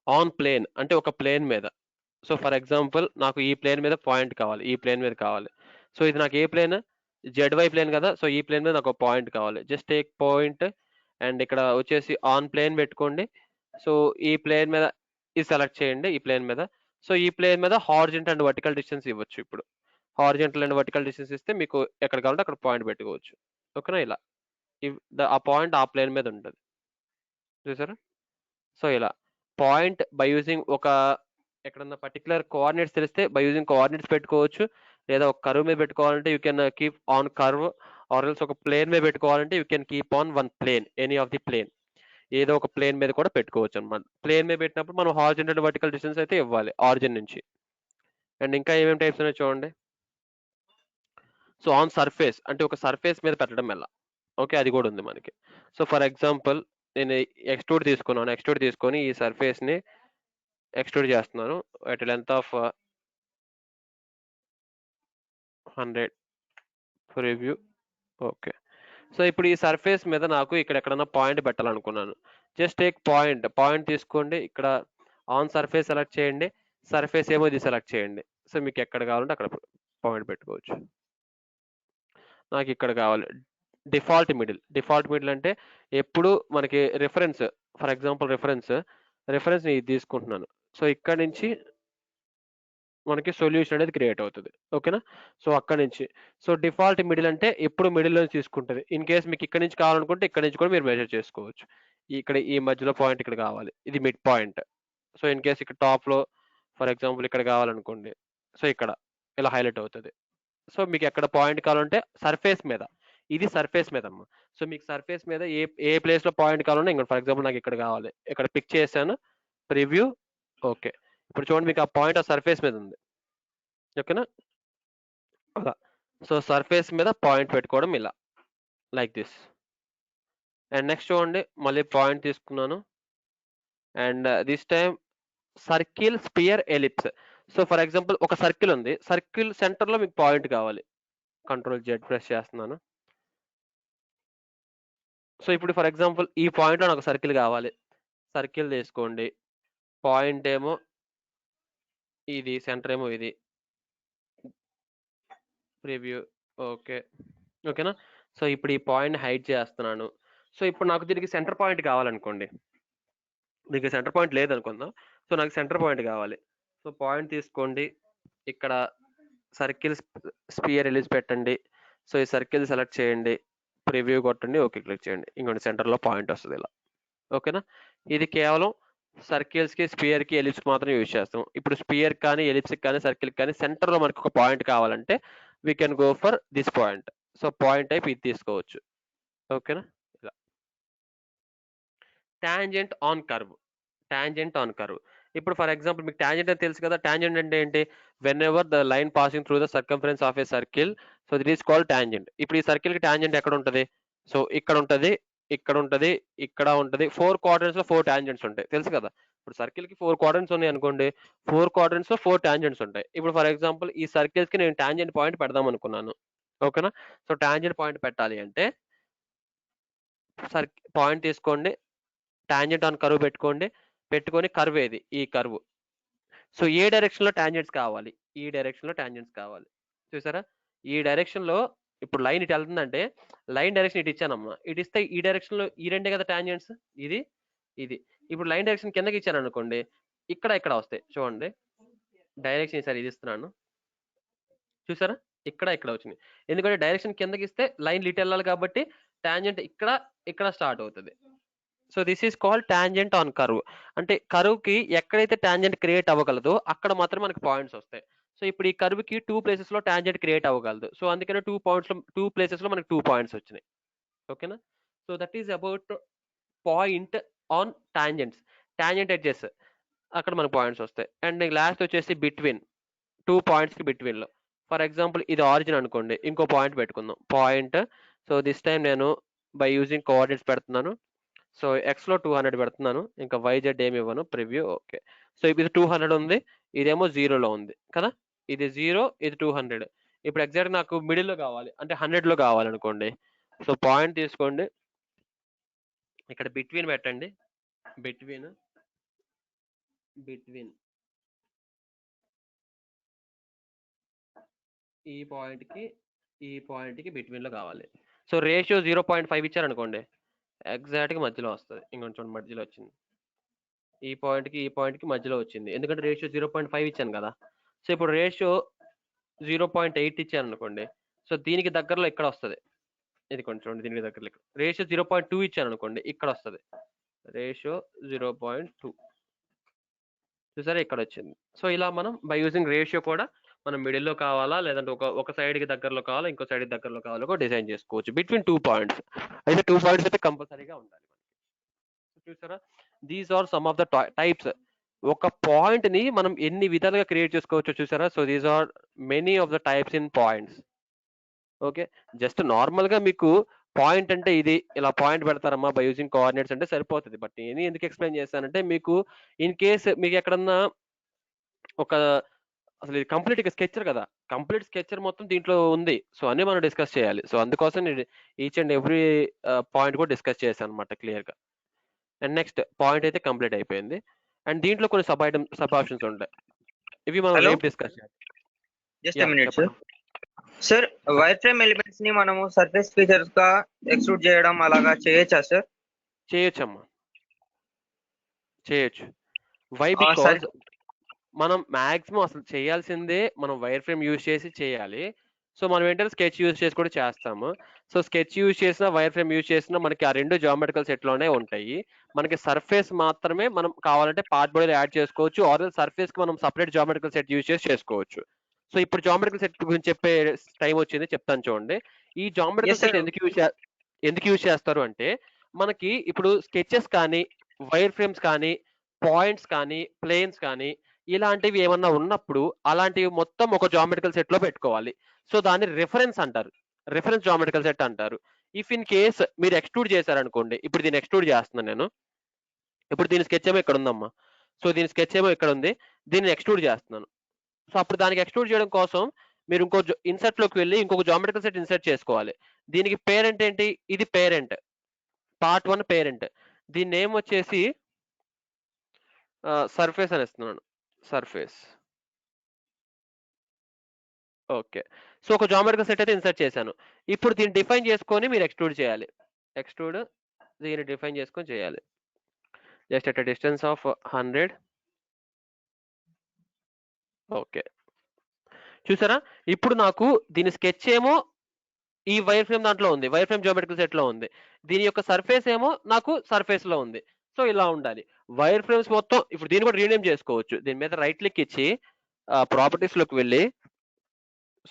ఆన్ ప్లేన్ అంటే ఒక ప్లేన్ మీద. సో ఫర్ ఎగ్జాంపుల్ నాకు ఈ ప్లేన్ మీద పాయింట్ కావాలి. ఈ ప్లేన్ మీద కావాలి. సో ఇది నాకు ఏ ప్లేన్? జెడ్‌వై ప్లేన్ కదా! సో ఈ ప్లేన్ మీద నాకు ఒక పాయింట్ కావాలి. జస్ట్ టేక్ పాయింట్ అండ్ ఇక్కడ వచ్చేసి ఆన్ ప్లేన్ పెట్టుకోండి. సో ఈ ప్లేన్ మీద ఇది సెలెక్ట్ చేయండి ఈ ప్లేన్ మీద. సో ఈ ప్లేన్ మీద హారిజాంటల్ అండ్ వర్టికల్ డిస్టెన్స్ ఇవ్వచ్చు ఇప్పుడు. హారిజాంటల్ అండ్ వర్టికల్ డిస్టెన్స్ ఇస్తే మీకు ఎక్కడ కావాలంటే అక్కడ పాయింట్ పెట్టుకోవచ్చు. ఓకేనా ఇలా. ఆ పాయింట్ ఆ ప్లేన్ మీద ఉంటది. చూసారా? సో ఇలా పాయింట్ బై యూజింగ్ ఒక ఎక్కడన్నా పర్టిక్యులర్ కోఆర్డినేట్స్ తెలిస్తే బై యూజింగ్ కోఆర్డినేట్స్ పెట్టుకోవచ్చు. లేదా ఒక కర్వ్ మీద పెట్టుకోవాలంటే you can keep on curve or else ఒక ప్లేన్ మీద పెట్టుకోవాలంటే you can keep on one plane any of the plane. ఏదో ఒక ప్లేన్ మీద కూడా పెట్టుకోవచ్చు అన్నమాట. ప్లేన్ మీద పెట్టినప్పుడు మనం హారిజాంటల్ అండ్ వర్టికల్ డిస్టెన్స్ అయితే ఇవ్వాలి ఆరిజిన్ నుంచి. అండ్ ఇంకా ఏమేమి టైప్స్ ఉన్నాయో చూడండి. సో ఆన్ సర్ఫేస్ అంటే ఒక సర్ఫేస్ మీద పెట్టడం ఎలా? ఓకే. అది కూడా ఉంది మనకి. సో ఫర్ ఎగ్జాంపుల్ నేను ఎక్స్‌ట్రూడ్ తీసుకున్నాను. ఎక్స్‌ట్రూడ్ తీసుకొని ఈ సర్ఫేస్‌ని ఎక్స్‌ట్రూడ్ చేస్తున్నాను. At length of 100 preview. Okay. So ఇప్పుడు ఈ సర్ఫేస్ మీద నాకు ఇక్కడ ఎక్కడన్నా పాయింట్ పెట్టాలనుకున్నాను. Just take point. పాయింట్ తీసుకోండి. ఇక్కడ ఆన్ సర్ఫేస్ సెలెక్ట్ చేయండి. సర్ఫేస్ ఏమో ఇది సెలెక్ట్ చేయండి. సో మీకు ఎక్కడ కావాలంటే అక్కడ పాయింట్ పెట్టుకోవచ్చు. నాకు ఇక్కడ కావాలి. Default middle. డిఫాల్ట్ మిడిల్ అంటే ఎప్పుడు మనకి రిఫరెన్స్ ఫర్ ఎగ్జాంపుల్ రిఫరెన్స్ నేను ఇది తీసుకుంటున్నాను. సో ఇక్కడ నుంచి మనకి సొల్యూషన్ అనేది క్రియేట్ అవుతది. ఓకేనా? సో అక్కడి నుంచి. సో డిఫాల్ట్ మిడిల్ అంటే ఎప్పుడు మిడిల్ నుంచి తీసుకుంటది. ఇన్ కేస్ మీకు ఇక్కడి నుంచి కావాలనుకుంటే ఇక్కడి నుంచి కూడా మీరు మెజర్ చేసుకోవచ్చు. ఇక్కడ ఈ మధ్యలో పాయింట్ ఇక్కడ కావాలి. ఇది mid point. So in case ఇక్కడ టాప్‌లో ఫర్ ఎగ్జాంపుల్ ఇక్కడ కావాలనుకోండి. సో ఇక్కడ ఇలా హైలైట్ అవుతది. సో మీకు ఎక్కడ పాయింట్ కావాలంటే సర్ఫేస్ మీద. ఇది సర్ఫేస్ మీదమ్మా. సో మీకు సర్ఫేస్ మీద ఏ ప్లేస్ లో పాయింట్ కావాలన్నా ఇంకా ఫర్ ఎగ్జాంపుల్ నాకు ఇక్కడ కావాలి, ఇక్కడ పిక్ చేశాను, ప్రివ్యూ, ఓకే. ఇప్పుడు చూడండి మీకు ఆ పాయింట్ ఆ సర్ఫేస్ మీద ఉంది, ఓకేనా, అలా. సో సర్ఫేస్ మీద పాయింట్ పెట్టుకోవడం ఇలా, లైక్ దిస్. అండ్ నెక్స్ట్ చూడండి మళ్ళీ పాయింట్ తీసుకున్నాను, and this time circle, sphere, ellipse. So for example ఒక సర్కిల్ ఉంది, సర్కిల్ సెంటర్ లో మీకు పాయింట్ కావాలి, కంట్రోల్ జెడ్ ప్రెస్ చేస్తున్నాను. సో ఇప్పుడు ఫర్ ఎగ్జాంపుల్ ఈ పాయింట్ లో నాకు సర్కిల్ కావాలి, సర్కిల్ తీసుకోండి, పాయింట్ ఏమో ఇది, సెంటర్ ఏమో ఇది, ప్రివ్యూ, ఓకే, ఓకేనా. సో ఇప్పుడు ఈ పాయింట్ హైడ్ చేస్తున్నాను. సో ఇప్పుడు నాకు దీనికి సెంటర్ పాయింట్ కావాలనుకోండి, దీనికి సెంటర్ పాయింట్ లేదనుకుందాం, సో నాకు సెంటర్ పాయింట్ కావాలి. సో పాయింట్ తీసుకోండి, ఇక్కడ సర్కిల్, స్పియర్, ఎలిప్స్ పెట్టండి. సో ఈ సర్కిల్ సెలెక్ట్ చేయండి, ప్రివ్యూ కొట్టండి, ఓకే క్లిక్ చేయండి, ఇంకోటి సెంటర్లో పాయింట్ వస్తుంది ఇలా, ఓకేనా. ఇది కేవలం సర్కిల్స్కి, స్పియర్కి, ఎలిప్స్కి మాత్రం యూజ్ చేస్తాం. ఇప్పుడు స్పియర్ కానీ, ఎలిప్స్కి కానీ, సర్కిల్కి కానీ సెంటర్లో మనకు ఒక పాయింట్ కావాలంటే we can go for this point. So point type ఇది తీసుకోవచ్చు, ఓకేనా. ఇలా tangent on curve, tangent on curve. ఇప్పుడు ఫర్ ఎగ్జాంపుల్ మీకు టాంజెంట్ అని తెలుసు కదా, టాంజెంట్ అంటే ఏంటి, whenever the line passing through the circumference of a circle, so that is called tangent. ఇప్పుడు ఈ సర్కిల్ కి టాంజెంట్ ఎక్కడ ఉంటుంది, సో ఇక్కడ ఉంటుంది, ఇక్కడ ఉంటుంది, ఇక్కడ ఉంటుంది. 4 క్వాడ్రంట్స్ లో 4 టాంజెంట్స్ ఉంటాయి, తెలుసు కదా. ఇప్పుడు సర్కిల్ కి 4 క్వాడ్రంట్స్ ఉన్నాయి అనుకోండి, 4 క్వాడ్రంట్స్ లో 4 టాంజెంట్స్ ఉంటాయి. ఇప్పుడు ఫర్ ఎగ్జాంపుల్ ఈ సర్కిల్స్ కి నేను టాంజెంట్ పాయింట్ పెడదాం అనుకున్నాను, ఓకేనా. సో టాంజెంట్ పాయింట్ పెట్టాలి అంటే పాయింట్ తీసుకోండి, టాంజెంట్ ఆన్ కర్వ్ పెట్టుకొని కర్వ్ ఏది, ఈ కర్వ్. సో ఏ డైరెక్షన్ లో టాంజెంట్స్ కావాలి, ఈ డైరెక్షన్ లో టాంజెంట్స్ కావాలి, చూసారా. ఈ డైరెక్షన్ లో ఇప్పుడు లైన్ ఇటు వెళ్తుందంటే లైన్ డైరెక్షన్ ఇటు ఇచ్చానమ్మా, ఇటు ఇస్తే ఈ డైరెక్షన్ లో ఈ రెండే కదా టాంజెంట్స్, ఇది ఇది. ఇప్పుడు లైన్ డైరెక్షన్ కిందకి ఇచ్చాను అనుకోండి, ఇక్కడ వస్తాయి చూడండి, డైరెక్షన్ ఈసారి ఇది ఇస్తున్నాను, చూసారా, ఇక్కడ వచ్చింది. ఎందుకంటే డైరెక్షన్ కిందకి ఇస్తే లైన్ ఇటు వెళ్ళాలి కాబట్టి టాంజెంట్ ఇక్కడ స్టార్ట్ అవుతుంది. So this is called tangent on curve. అంటే కర్వ్ కి ఎక్కడైతే టాంజెంట్ క్రియేట్ అవ్వగలదో అక్కడ మాత్రం మనకి పాయింట్స్ వస్తాయి. సో ఇప్పుడు ఈ కర్వ్ కి 2 ప్లేసెస్ లో టాంజెంట్ క్రియేట్ అవ్వగలదు. సో అందుకనే 2 ప్లేసెస్ లో మనకి 2 పాయింట్స్ వచ్చినాయి, ఓకేనా. So that is about point on tangents, tangent edges, అక్కడ మనకు పాయింట్స్ వస్తాయి. అండ్ లాస్ట్ వచ్చేసి బిట్వీన్, 2 పాయింట్స్ కి బిట్వీన్ లో. ఫర్ ఎగ్జాంపుల్ ఇది ఆరిజిన్ అనుకోండి, ఇంకో పాయింట్ పెట్టుకుందాం, పాయింట్. సో దిస్ టైం నేను బై యూజింగ్ కోఆర్డినేట్స్ పెడుతున్నాను. సో ఎక్స్ లో 200 పెడుతున్నాను, ఇంకా వైజెడ్ ఏమి ఇవ్వను, ప్రివ్యూ, ఓకే. సో ఇది 200 ఉంది, ఇదేమో 0లో ఉంది కదా, ఇది 0, ఇది 200. ఇప్పుడు ఎగ్జాక్ట్ నాకు మిడిల్ లో కావాలి అంటే 100 లో కావాలనుకోండి, సో పాయింట్ తీసుకోండి, ఇక్కడ బిట్వీన్ పెట్టండి, బిట్వీన్ ఈ పాయింట్ కి బిట్వీన్ లో కావాలి. సో రేషియో 0.5 ఇచ్చారనుకోండి, ఎగ్జాక్ట్ గా మధ్యలో వస్తుంది, ఇంకొంచెం మధ్యలో వచ్చింది, ఈ పాయింట్ కి మధ్యలో వచ్చింది, ఎందుకంటే రేషియో 0.5 ఇచ్చాను కదా. సో ఇప్పుడు రేషియో 0.8 ఇచ్చాను అనుకోండి, సో దీనికి దగ్గరలో ఇక్కడ వస్తుంది, ఇది కొంచెం దీనికి దగ్గరలో ఇక్కడ. రేషియో 0.2 ఇచ్చాను అనుకోండి, ఇక్కడ వస్తుంది రేషియో 0.2, చూసారా ఇక్కడ వచ్చింది. సో ఇలా మనం బై యూజింగ్ రేషియో కూడా మనం మిడిల్ లో కావాలా, లేదంటే ఒక సైడ్ కి దగ్గరలో కావాలా, ఇంకో సైడ్ కి దగ్గరలో కావాలో కూడా డిజైన్ చేసుకోవచ్చు బిట్వీన్ 2 పాయింట్స్. అయితే 2 పాయింట్స్ అయితే కంపల్సరీగా ఉండాలి మనకి, చూసారా. These are some of the types. ఒక పాయింట్ ని మనం ఎన్ని విధాలుగా క్రియేట్ చేసుకోవచ్చు చూసారా. So these are many of the types in points, okay. Just normal గా మీకు పాయింట్ అంటే ఇది ఇలా పాయింట్ పెడతారమ్మా బై యూజింగ్ కోఆర్డినేట్స్ అంటే సరిపోతుంది. బట్ నేను ఎందుకు ఎక్స్ప్లెయిన్ చేస్తానంటే మీకు ఇన్ కేస్ మీకు ఎక్కడన్నా ఒక అసలు ఇది కంప్లీట్ స్కెచర్ కదా, కంప్లీట్ స్కెచర్ మొత్తం దీంట్లో ఉంది. సో అన్ని మనం డిస్కస్ చేయాలి. సో అందుకోసం నేను ఈచ్ అండ్ ఎవ్రీ పాయింట్ కూడా డిస్కస్ చేశాను అనమాట క్లియర్ గా. అండ్ నెక్స్ట్ పాయింట్ అయితే కంప్లీట్ అయిపోయింది. అండ్ దీంట్లో కొన్ని సబ్ ఆప్షన్స్ ఉంటాయి, ఇవి మనం రేపు డిస్కస్ చేయాలి. Just minute sir, wire frame elements ని మనము సర్ఫేస్ ఫీచర్స్ గా ఎక్స్ట్రూడ్ చేయడం అలాగా చేయొచ్చా సార్? చేయొచ్చమ్మా, చేయొచ్చు. వై బికాజ్ మనం మాక్సిమం అసలు చేయాల్సిందే మనం వైర్ ఫ్రేమ్ యూజ్ చేసి చేయాలి. సో మనం ఏంటంటే స్కెచ్ యూజ్ చేసి కూడా చేస్తాము. సో స్కెచ్ యూజ్ చేసినా వైర్ ఫ్రేమ్ యూజ్ చేసినా మనకి ఆ రెండు జామెట్రికల్ సెట్ లోనే ఉంటాయి. మనకి సర్ఫేస్ మాత్రమే మనం కావాలంటే పార్ట్ బోర్డర్ యాడ్ చేసుకోవచ్చు, ఆర్ సర్ఫేస్ కి మనం సపరేట్ జామెట్రికల్ సెట్ యూజ్ చేసి చేసుకోవచ్చు. సో ఇప్పుడు జామెట్రికల్ సెట్ గురించి చెప్పే టైం వచ్చింది, చెప్తాను చూడండి. ఈ జామెట్రికల్ సెట్ ఎందుకు యూజ్ ఎందుకు యూజ్ చేస్తారు అంటే మనకి ఇప్పుడు స్కెచెస్ కానీ వైర్ ఫ్రేమ్స్ కానీ పాయింట్స్ కానీ ప్లేన్స్ కానీ ఇలాంటివి ఏమన్నా ఉన్నప్పుడు అలాంటివి మొత్తం ఒక జామెట్రికల్ సెట్ లో పెట్టుకోవాలి. సో దాన్ని రిఫరెన్స్ అంటారు, రిఫరెన్స్ జామెట్రికల్ సెట్ అంటారు. ఇఫ్ ఇన్ కేస్ మీరు ఎక్స్ట్రూడ్ చేశారనుకోండి, ఇప్పుడు దీన్ని ఎక్స్ట్రూడ్ చేస్తున్నాను నేను, ఇప్పుడు దీని స్కెచ్ ఏమో ఇక్కడ ఉందమ్మా, సో దీని స్కెచ్ ఏమో ఇక్కడ ఉంది, దీన్ని ఎక్స్ట్రూడ్ చేస్తున్నాను. సో అప్పుడు దానికి ఎక్స్ట్రూడ్ చేయడం కోసం మీరు ఇంకో ఇన్సర్ట్ లోకి వెళ్ళి ఇంకొక జామెట్రికల్ సెట్ ఇన్సర్ట్ చేసుకోవాలి. దీనికి పేరెంట్ ఏంటి, ఇది పేరెంట్, పార్ట్ 1 పేరెంట్. దీని నేమ్ వచ్చేసి సర్ఫేస్ అని ఇస్తున్నాను, సర్ఫేస్. ఓకే, సో ఒక జామెట్రికల్ సెట్ అయితే ఇన్సర్ట్ చేశాను. ఇప్పుడు దీన్ని డిఫైన్ చేసుకొని మీరు ఎక్స్ట్రూడ్ చేయాలి. ఎక్స్ట్రూడ్ దీన్ని డిఫైన్ చేసుకొని చేయాలి. Just at distance of 100. Okay, చూసారా ఇప్పుడు నాకు దీని స్కెచ్ ఏమో ఈ వైర్ ఫ్రేమ్ దాంట్లో ఉంది, వైర్ ఫ్రేమ్ జామెట్రికల్ సెట్ లో ఉంది. దీని యొక్క సర్ఫేస్ ఏమో నాకు సర్ఫేస్ లో ఉంది. సో ఇలా ఉండాలి. వైర్ ఫ్రేమ్స్ మొత్తం ఇప్పుడు దీన్ని కూడా రీనేమ్ చేసుకోవచ్చు. దీని మీద రైట్ క్లిక్ ఇచ్చి ప్రాపర్టీస్ లోకి వెళ్ళి,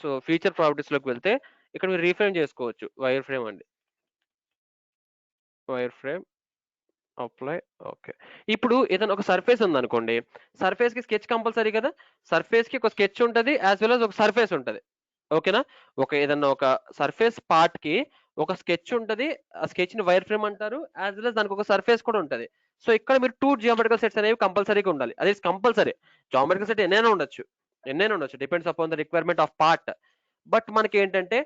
సో ఫీచర్ ప్రాపర్టీస్ లోకి వెళ్తే ఇక్కడ మీరు రీఫ్రేమ్ చేసుకోవచ్చు. వైర్ ఫ్రేమ్ అండి, వైర్ ఫ్రేమ్ అప్లై. ఓకే, ఇప్పుడు ఏదైనా ఒక సర్ఫేస్ ఉంది అనుకోండి, సర్ఫేస్ కి స్కెచ్ కంపల్సరీ కదా, సర్ఫేస్ కి ఒక స్కెచ్ ఉంటుంది యాజ్ వెల్ as ఒక సర్ఫేస్ ఉంటుంది. ఓకేనా, ఏదన్నా ఒక సర్ఫేస్ పార్ట్ కి ఒక స్కెచ్ ఉంటుంది, ఆ స్కెచ్ ని వైర్ ఫ్రేమ్ అంటారు, యాజ్ వెల్ as దానికి ఒక సర్ఫేస్ కూడా ఉంటుంది. సో ఇక్కడ మీరు 2 జియోమెట్రికల్ సెట్స్ అనేవి కంపల్సరీగా ఉండాలి. అది కంపల్సరీ. జామెట్రికల్ సెట్ ఎన్నైనా ఉండొచ్చు, depends upon the requirement of part. But మనకి ఏంటంటే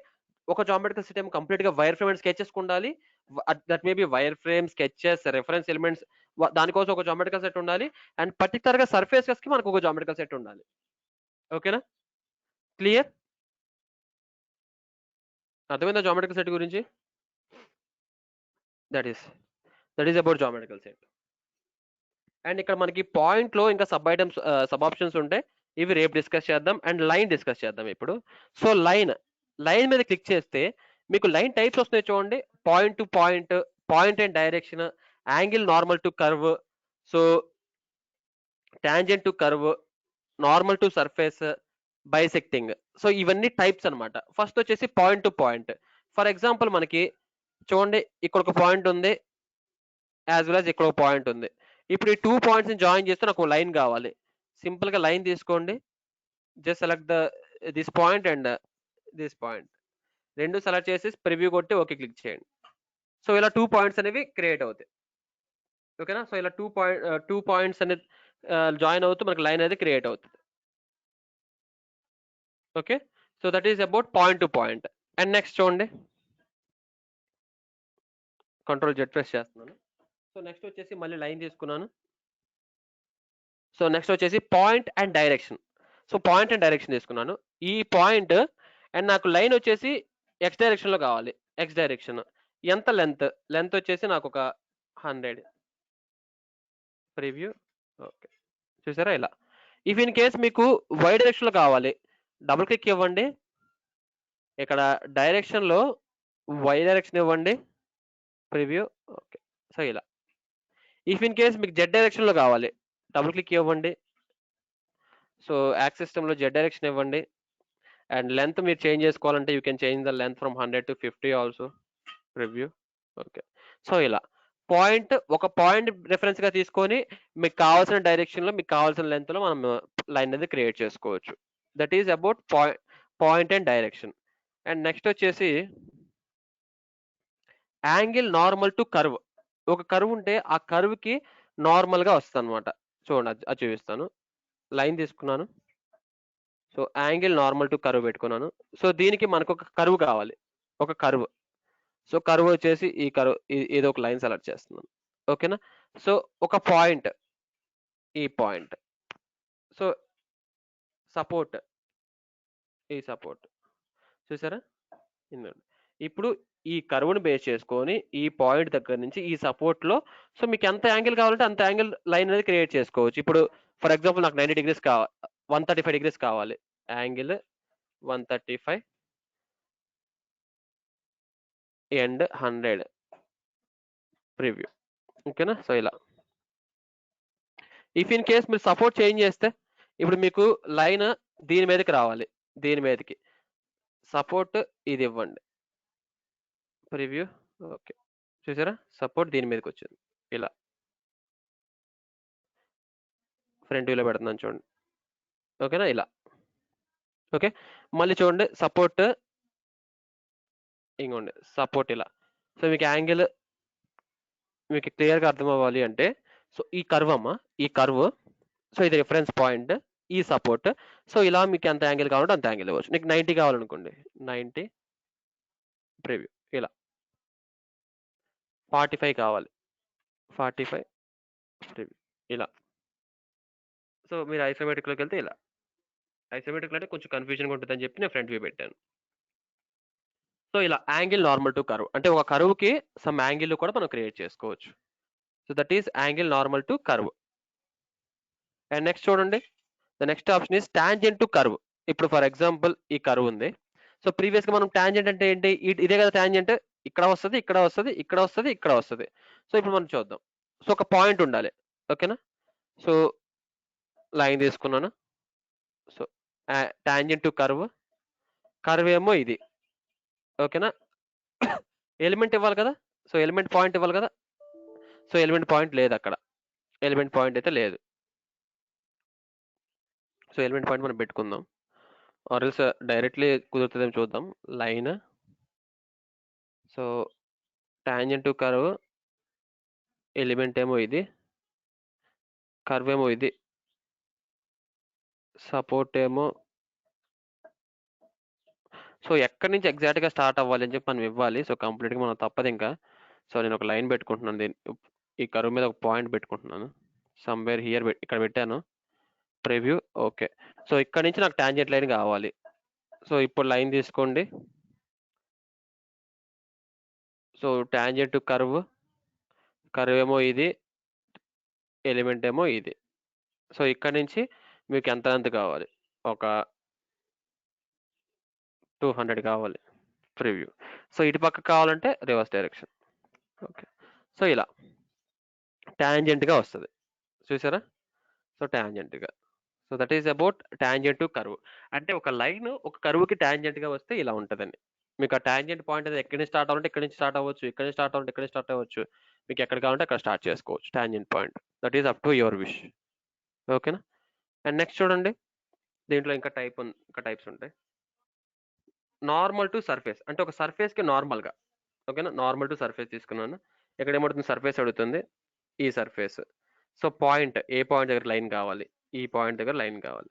ఒక జామెట్రికల్ సెట్ ఏమో కంప్లీట్ గా వైర్ ఫ్రేమ్ అండ్ స్కెచెస్ ఉండాలి. That may be wire frame, sketches, reference elements, దానికోసం ఒక జామెట్రికల్ సెట్ ఉండాలి. అండ్ పర్టికులర్ గా సర్ఫేసెస్ కి మనకు ఒక జామెట్రికల్ సెట్ ఉండాలి. ఓకేనా, క్లియర్? అర్థమైందా జామెట్రికల్ సెట్ గురించి? That is about geometrical set. And ఇక్కడ మనకి పాయింట్ లో ఇంకా సబ్ ఐటమ్స్, సబ్ ఆప్షన్స్ ఉంటాయి. ఇవి రేపు డిస్కస్ చేద్దాం. అండ్ లైన్ డిస్కస్ చేద్దాం ఇప్పుడు. సో లైన్ మీద క్లిక్ చేస్తే మీకు లైన్ టైప్స్ వస్తున్నాయి చూడండి. Point to point, point and direction, angle normal to curve, so tangent to curve, normal to surface, bisecting. So ఇవన్నీ టైప్స్ అన్నమాట. ఫస్ట్ వచ్చేసి point to point. For example మనకి చూడండి ఇక్కడ ఒక పాయింట్ ఉంది, యాజ్ వెల్ as ఇక్కడ ఒక పాయింట్ ఉంది. ఇప్పుడు ఈ 2 పాయింట్స్ ని జాయిన్ చేస్తే నాకు లైన్ కావాలి. సింపుల్ గా లైన్ తీసుకోండి, just select this point and this point, రెండు సెలెక్ట్ చేసి ప్రివ్యూ కొట్టి ఓకే క్లిక్ చేయండి. సో ఇలా 2 పాయింట్స్ అనేవి క్రియేట్ అవుతాయి. ఓకేనా, సో ఇలా 2 పాయింట్స్ అనేది జాయిన్ అవుతూ మనకి లైన్ అనేది క్రియేట్ అవుతుంది. Okay, so that is about point to point. And next చూడండి, కంట్రోల్ జెడ్ ప్రెస్ చేస్తున్నాను. సో నెక్స్ట్ వచ్చేసి మళ్ళీ లైన్ తీసుకున్నాను. సో నెక్స్ట్ వచ్చేసి point and direction. So point and direction తీసుకున్నాను. ఈ పాయింట్ అండ్ నాకు లైన్ వచ్చేసి ఎక్స్ డైరెక్షన్ లో కావాలి. ఎక్స్ డైరెక్షన్ ఎంత లెంత్ వచ్చేసి నాకు ఒక 100. ప్రివ్యూ. ఓకే, చూసారా ఇలా. ఇఫ్ ఇన్ కేస్ మీకు వై డైరెక్షన్ లో కావాలి, డబుల్ క్లిక్ ఇవ్వండి, ఇక్కడ డైరెక్షన్ లో వై డైరెక్షన్ ఇవ్వండి, ప్రివ్యూ. ఓకే, సో ఇలా. ఇఫ్ ఇన్ కేస్ మీకు జెడ్ డైరెక్షన్ లో కావాలి, డబుల్ క్లిక్ ఇవ్వండి, సో యాక్సిస్ సిస్టమ్ లో జెడ్ డైరెక్షన్ ఇవ్వండి. అండ్ లెంత్ మీరు చేంజ్ చేసుకోవాలంటే you can change the length from 100 to 50 also, preview. Okay, so ఇలా ఒక పాయింట్ రిఫరెన్స్ గా తీసుకొని మీకు కావాల్సిన డైరెక్షన్ లో మీకు కావాల్సిన లెంత్ లో మనం లైన్ అనేది క్రియేట్ చేసుకోవచ్చు. That is about point and direction. And next వచ్చేసి యాంగిల్ నార్మల్ టు కర్వ్. ఒక కర్వ్ ఉంటే ఆ కర్వ్ కి నార్మల్ గా వస్తుంది అనమాట. చూడండి అది చూపిస్తాను. లైన్ తీసుకున్నాను, so angle normal to curve పెట్టుకున్నాను. సో దీనికి మనకు ఒక కర్వ్ కావాలి, ఒక కర్వ్. సో కర్వ్ వచ్చేసి ఈ కర్వ్ ఏదో ఒక లైన్ సెలెక్ట్ చేస్తున్నాను. ఓకేనా, సో ఒక పాయింట్, ఈ పాయింట్, సో సపోర్ట్, ఈ సపోర్ట్, చూసారా. ఇప్పుడు ఈ కర్వ్ని బేస్ చేసుకొని ఈ పాయింట్ దగ్గర నుంచి ఈ సపోర్ట్ లో సో మీకు ఎంత యాంగిల్ కావాలంటే అంత యాంగిల్ లైన్ అనేది క్రియేట్ చేసుకోవచ్చు. ఇప్పుడు ఫర్ ఎగ్జాంపుల్ నాకు 90 degrees కావాలి, 135 degrees కావాలి, యాంగిల్ 135 అండ్ 100, ప్రివ్యూ. ఓకేనా, సో ఇలా. ఇఫ్ ఇన్ కేస్ మీరు సపోర్ట్ చేంజ్ చేస్తే ఇప్పుడు మీకు లైన్ దీని మీదకి రావాలి, దీని మీదకి సపోర్ట్ ఇది ఇవ్వండి, ప్రివ్యూ. ఓకే. చూసారా? సపోర్ట్ దీని మీదకొచ్చింది. ఇలా. ఫ్రంట్ వ్యూలో పెడుతున్నాను చూడండి. ఓకేనా? ఇలా. ఓకే. మళ్ళీ చూడండి సపోర్ట్ ఇంగోండి సపోర్ట్ ఇలా. సో మీకు యాంగిల్ మీకు క్లియర్‌గా అర్థమవ్వాలి అంటే సో ఈ కర్వ్ అమ్మ. ఈ కర్వ్ సో ఇది రిఫరెన్స్ పాయింట్. ఈ సపోర్ట్. సో ఇలా మీకు ఎంత యాంగిల్ కావాలంటే అంత యాంగిల్ ఇవ్వచ్చు. నీకు 90 కావాలనుకోండి. 90 ప్రివ్యూ ఇలా. 45 కావాలి. 45 ప్రివ్యూ ఇలా. సో మీరు ఐసోమెట్రిక్‌లోకి వెళ్తే ఇలా. ఐసోమెట్రిక్ అంటే కొంచెం కన్‌ఫ్యూజన్‌గా ఉంటదని చెప్పి నేను ఫ్రంట్ వ్యూ పెట్టాను. సో ఇలా యాంగిల్ నార్మల్ టు కర్వ్. అంటే ఒక కర్వ్‌కి సమ్ యాంగిల్ కూడా మనం క్రియేట్ చేసుకోవచ్చు. So that is angle normal to curve. And next చూడండి. The next option is tangent to curve. ఇప్పుడు ఫర్ ఎగ్జాంపుల్ ఈ కర్వ్ ఉంది. సో ప్రీవియస్‌గా మనం టాంజెంట్ అంటే ఏంటి? ఇదే కదా టాంజెంట్. ఇక్కడ వస్తది, ఇక్కడ వస్తది, ఇక్కడ వస్తది, ఇక్కడ వస్తది. సో ఇప్పుడు మనం చూద్దాం. సో ఒక పాయింట్ ఉండాలి. ఓకేనా? సో లైన్ తీసుకున్నాను. So tangent to curve. Curve ఏమో ఇది. ఓకేనా? ఎలిమెంట్ ఇవ్వాలి కదా! సో ఎలిమెంట్ పాయింట్ ఇవ్వాలి కదా! సో ఎలిమెంట్ పాయింట్ లేదక్కడ. ఎలిమెంట్ పాయింట్ అయితే లేదు. సో ఎలిమెంట్ పాయింట్ మనం పెట్టుకుందాం. ఆర్ ఎల్స్ డైరెక్ట్‌లీ కుదురుతదేమో చూద్దాం. Line. So tangent to curve. Element ఏమో ఇది. కర్వ్ ఏమో ఇది. సపోర్ట్ ఏమో సో ఎక్కడి నుంచి ఎగ్జాక్ట్‌గా స్టార్ట్ అవ్వాలి అని చెప్పి మనం ఇవ్వాలి. సో కంప్లీట్‌గా మనం తప్పదింకా. సో నేను ఒక లైన్ పెట్టుకుంటున్నాను. ఈ కర్వ్ మీద ఒక పాయింట్ పెట్టుకుంటున్నాను. సమ్‌వేర్ హియర్ ఇక్కడ పెట్టాను. Preview okay. సో ఇక్కడి నుంచి నాకు టాంజెంట్ లైన్ కావాలి. సో ఇప్పుడు లైన్ తీసుకోండి. So tangent to curve. Curve ఏమో ఇది. ఎలిమెంట్ ఏమో ఇది. సో ఇక్కడి నుంచి మీకు ఎంత లెంత్ కావాలి? ఒక 200 కావాలి. ప్రివ్యూ. సో ఇటు పక్కకు కావాలంటే రివర్స్ డైరెక్షన్. ఓకే. సో ఇలా టాంజెంట్‌గా వస్తది. చూసారా? సో టాంజెంట్‌గా. So that is about tangent to curve. అంటే ఒక లైన్ ఒక కర్వ్‌కి టాంజెంట్‌గా వస్తే ఇలా ఉంటదండి. మీకు ఆ టాంజెంట్ పాయింట్ అనేది ఎక్కడి నుంచి స్టార్ట్ అవ్వాలంటే ఇక్కడి నుంచి స్టార్ట్ అవ్వచ్చు. ఇక్కడి నుంచి స్టార్ట్ అవ్వాలంటే ఇక్కడి నుంచి స్టార్ట్ అవ్వచ్చు. మీకు ఎక్కడ కావాలంటే అక్కడ స్టార్ట్ చేసుకోవచ్చు tangent point. That is up to your wish. ఓకేనా? అండ్ నెక్స్ట్ చూడండి. దీంట్లో ఇంకా టైప్స్ ఉంటాయి. Normal to surface. అంటే ఒక సర్ఫేస్‌కి నార్మల్‌గా. ఓకేనా? నార్మల్ టు సర్ఫేస్ తీసుకున్నాను. ఇక్కడ ఏమడుతుంది సర్ఫేస్ అడుగుతుంది. ఈ సర్ఫేస్. సో పాయింట్ ఏ పాయింట్ దగ్గర లైన్ కావాలి? ఈ పాయింట్ దగ్గర లైన్ కావాలి.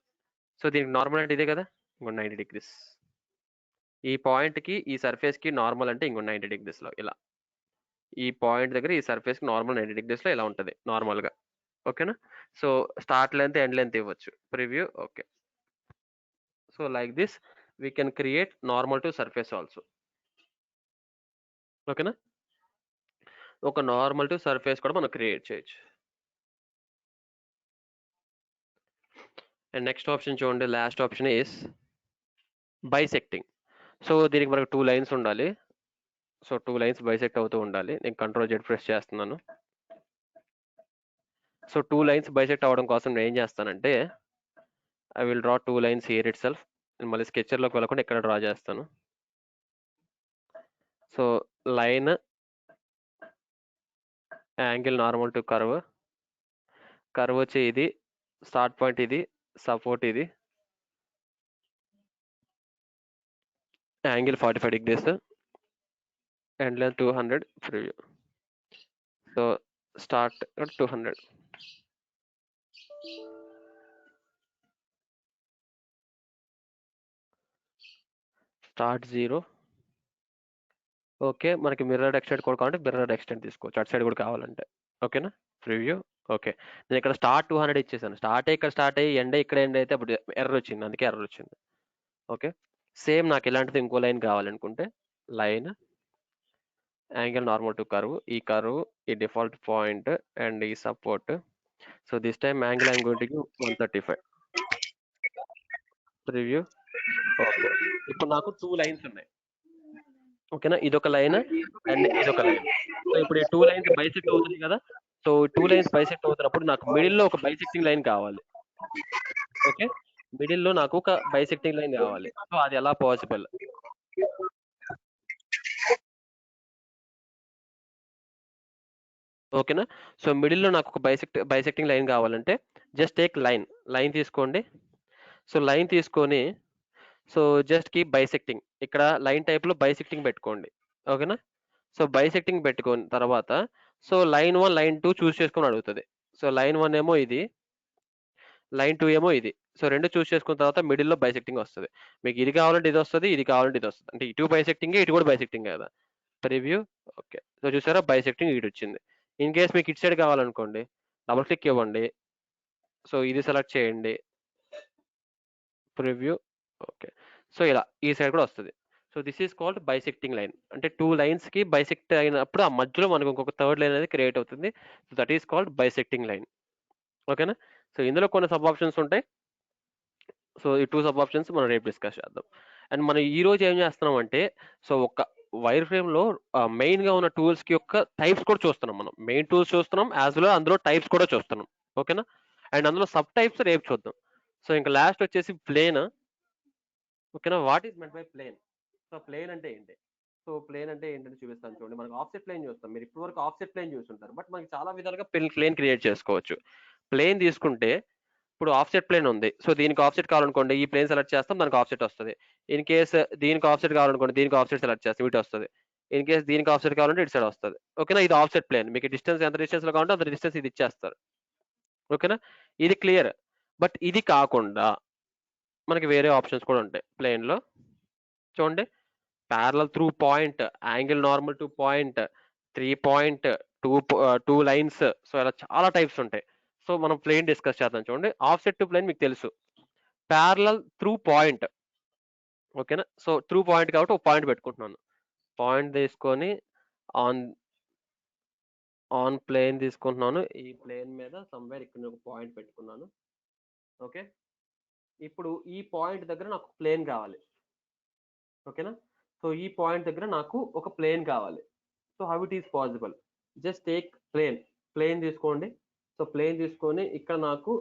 సో దీనికి నార్మల్ అంటే ఇదే కదా! ఇంకో 90 డిగ్రీస్. ఈ పాయింట్‌కి ఈ సర్ఫేస్‌కి నార్మల్ అంటే ఇంకో 90 డిగ్రీస్‌లో ఇలా. ఈ పాయింట్ దగ్గర ఈ సర్ఫేస్‌కి నార్మల్ 90 డిగ్రీస్‌లో ఇలా ఉంటది నార్మల్‌గా. ఓకేనా? So start length, end length ఇవ్వచ్చు. Preview okay. So like this we can create normal to surface also. ఓకేనా? ఒక నార్మల్ టు సర్ఫేస్ కూడా మనం క్రియేట్ చేయొచ్చు. అండ్ నెక్స్ట్ ఆప్షన్ చూడండి. Last option is bisecting. So దీనికి మనకు 2 లైన్స్ ఉండాలి. సో 2 లైన్స్ బైసెక్ట్ అవుతూ ఉండాలి. నేను కంట్రోల్ జెడ్ ప్రెస్ చేస్తున్నాను. సో 2 లైన్స్ బైసెక్ట్ అవ్వడం కోసం నేను ఏం చేస్తానంటే I will draw 2 lines here it self. నేను మళ్ళీ స్కెచర్‌లోకి వెళ్ళకుండా ఇక్కడ డ్రా చేస్తాను. So line angle normal to curve. Curve వచ్చి ఇది. స్టార్ట్ పాయింట్ ఇది. సపోర్ట్ ఇది. Angle 45 degrees. End length 200 preview. So start 200. Start 0. Okay. మనకి మిర్రర్డ్ ఎక్స్టెంట్ కూడా కావాలంటే మిర్రర్డ్ ఎక్స్టెంట్ తీసుకోవచ్చు. అటు సైడ్ కూడా కావాలంటే. ఓకేనా? Preview okay. నేను ఇక్కడ స్టార్ట్ 200 ఇచ్చేసాను. ఇక్కడ స్టార్ట్ అయ్యి ఎండ్ ఇక్కడ ఎండ్ అయితే అప్పుడు ఎర్రర్ వచ్చింది. అందుకే ఎర్రర్ వచ్చింది. ఓకే. సేమ్ నాకు ఇలాంటిది ఇంకో లైన్ కావాలనుకుంటే line angle normal to curve. ఈ కర్వ్ ఈ డిఫాల్ట్ పాయింట్ అండ్ ఈ support. So this time angle I'm going to give 135. Preview okay. ఇప్పుడు నాకు 2 లైన్స్ ఉన్నాయి. ఓకేనా? ఇదొక లైన్ అండ్ ఇదొక లైన్. సో ఇప్పుడు ఈ 2 లైన్స్ బైసెక్ట్ అవుతుంది కదా! సో 2 లైన్స్ బైసెక్ట్ అవుతున్నప్పుడు నాకు మిడిల్‌లో ఒక బైసెక్టింగ్ లైన్ కావాలి. ఓకే. మిడిల్‌లో నాకు ఒక బైసెక్టింగ్ లైన్ కావాలి. సో అది ఎలా పాసిబుల్? ఓకేనా. సో మిడిల్లో నాకు ఒక బైసెక్టింగ్ లైన్ కావాలంటే జస్ట్ టేక్ లైన్ తీసుకోండి. సో లైన్ తీసుకొని సో జస్ట్ కీప్ బైసెక్టింగ్. ఇక్కడ లైన్ టైప్లో బైసెక్టింగ్ పెట్టుకోండి. ఓకేనా. సో బైసెక్టింగ్ పెట్టుకున్న తర్వాత సో లైన్ 1 లైన్ 2 చూస్ చేసుకొని అడుగుతుంది. సో లైన్ 1 ఏమో ఇది, లైన్ 2 ఏమో ఇది. సో రెండు చూస్ చేసుకున్న తర్వాత మిడిల్లో బైసెక్టింగ్ వస్తుంది. మీకు ఇది కావాలంటే ఇది వస్తుంది, ఇది కావాలంటే ఇది వస్తుంది. అంటే ఇటు బైసెక్టింగ్, ఇటు కూడా బైసెక్టింగ్ కదా. ప్రివ్యూ. ఓకే. సో చూసారా బైసెక్టింగ్ ఇటు వచ్చింది. ఇన్ కేస్ మీకు ఇటు సైడ్ కావాలనుకోండి డబుల్ క్లిక్ ఇవ్వండి. సో ఇది సెలెక్ట్ చేయండి. ప్రివ్యూ. ఓకే. సో ఇలా ఈ సైడ్ కూడా వస్తుంది. So this is called bisecting line. అంటే 2 లైన్స్ కి బైసెక్ట్ అయినప్పుడు ఆ మధ్యలో మనకు ఇంకొక థర్డ్ లైన్ అనేది క్రియేట్ అవుతుంది. So that is called bisecting line. ఓకేనా. సో ఇందులో కొన్ని సబ్ ఆప్షన్స్ ఉంటాయి. సో ఈ 2 సబ్ ఆప్షన్స్ మనం రేపు డిస్కస్ చేద్దాం. అండ్ మనం ఈ రోజు ఏం చేస్తున్నాం అంటే సో ఒక వైర్ ఫ్రేమ్ లో మెయిన్ గా ఉన్న టూల్స్ కి యొక్క టైప్స్ కూడా చూస్తున్నాం. మనం మెయిన్ టూల్స్ చూస్తున్నాం, యాజ్ వెల్ అందులో టైప్స్ కూడా చూస్తున్నాం. ఓకేనా. అండ్ అందులో సబ్ టైప్స్ రేపు చూద్దాం. సో ఇంకా లాస్ట్ వచ్చేసి ప్లేన్. ఓకేనా. What is meant by plane? So plane అంటే ఏంటి? సో ప్లేన్ అంటే ఏంటని చూపిస్తాను చూడండి. మనకు ఆఫ్సెట్ ప్లేన్ చూస్తాం. మీరు ఇప్పటి వరకు ఆఫ్సెట్ ప్లేన్ చూస్తుంటారు, బట్ మనకి చాలా విధాలుగా ప్లేన్ క్రియేట్ చేసుకోవచ్చు. ప్లేన్ తీసుకుంటే ఇప్పుడు ఆఫ్సెట్ ప్లేన్ ఉంది. సో దీనికి ఆఫ్సెట్ కావాలనుకోండి ఈ ప్లేన్ సెలెక్ట్ చేస్తాం, దానికి ఆఫ్సెట్ వస్తుంది. ఇన్ కేస్ దీనికి ఆఫ్సెట్ కావాలనుకోండి దీనికి ఆఫ్సెట్ సెలెక్ట్ చేస్తాం, ఇటు వస్తుంది. ఇన్ కేస్ దీనికి ఆఫ్సెట్ కావాలంటే ఇటు సైడ్ వస్తుంది. ఓకేనా. ఇది ఆఫ్సెట్ ప్లేన్. మీకు డిస్టెన్స్ ఎంత డిస్టెన్స్ లో కావాలంటే అంత డిస్టెన్స్ ఇది ఇచ్చేస్తారు. ఓకేనా. ఇది క్లియర్. బట్ ఇది కాకుండా మనకి వేరే ఆప్షన్స్ కూడా ఉంటాయి ప్లేన్ లో. చూడండి, parallel through point, angle normal to point, 3 point, 2 lines. So ఇలా చాలా టైప్స్ ఉంటాయి. సో మనం ప్లేన్ డిస్కస్ చేద్దాం. చూడండి, ఆఫ్సెట్ టు ప్లేన్ మీకు తెలుసు. Parallel through point. ఓకేనా. సో త్రూ పాయింట్ కాబట్టి ఒక పాయింట్ పెట్టుకుంటున్నాను. పాయింట్ తీసుకొని ఆన్ ప్లేన్ తీసుకుంటున్నాను. ఈ ప్లేన్ మీద సమ్వేర్ ఇక్కడ ఒక పాయింట్ పెట్టుకున్నాను. ఓకే. ఇప్పుడు ఈ పాయింట్ దగ్గర నాకు ప్లేన్ కావాలి. ఓకేనా. సో ఈ పాయింట్ దగ్గర నాకు ఒక ప్లేన్ కావాలి. So how it is possible? Just take plane తీసుకోండి. సో ప్లేన్ తీసుకొని ఇక్కడ నాకు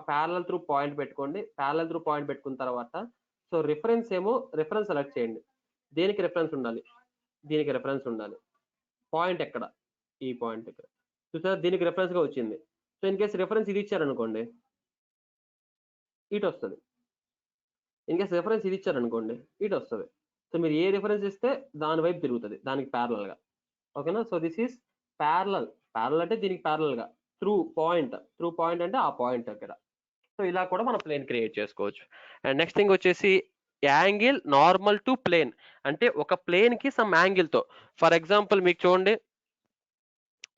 ప్యారలల్ త్రూ పాయింట్ పెట్టుకోండి. ప్యారలల్ త్రూ పాయింట్ పెట్టుకున్న తర్వాత సో రిఫరెన్స్ సెలెక్ట్ చేయండి. దేనికి రిఫరెన్స్ ఉండాలి? దీనికి రిఫరెన్స్ ఉండాలి. పాయింట్ ఎక్కడ? ఈ పాయింట్ ఇక్కడ చూసారా, దీనికి రిఫరెన్స్ గా వచ్చింది. సో ఇన్ కేస్ రిఫరెన్స్ ఇది ఇచ్చారనుకోండి ఇటు వస్తుంది. ఇన్ కేస్ రిఫరెన్స్ ఇది ఇచ్చారనుకోండి ఇటు వస్తుంది. సో మీరు ఏ రిఫరెన్స్ ఇస్తే దాని వైపు తిరుగుతుంది, దానికి ప్యారలల్ గా. ఓకేనా. సో దిస్ ఈస్ ప్యారలల్ అంటే దీనికి ప్యారలల్ గా త్రూ పాయింట్ అంటే ఆ పాయింట్ దగ్గర. సో ఇలా కూడా మనం ప్లేన్ క్రియేట్ చేసుకోవచ్చు. అండ్ నెక్స్ట్ థింగ్ వచ్చేసి యాంగిల్ నార్మల్ టు ప్లేన్. అంటే ఒక ప్లేన్ కి సమ్ యాంగిల్ తో. ఫర్ ఎగ్జాంపుల్ మీకు చూడండి,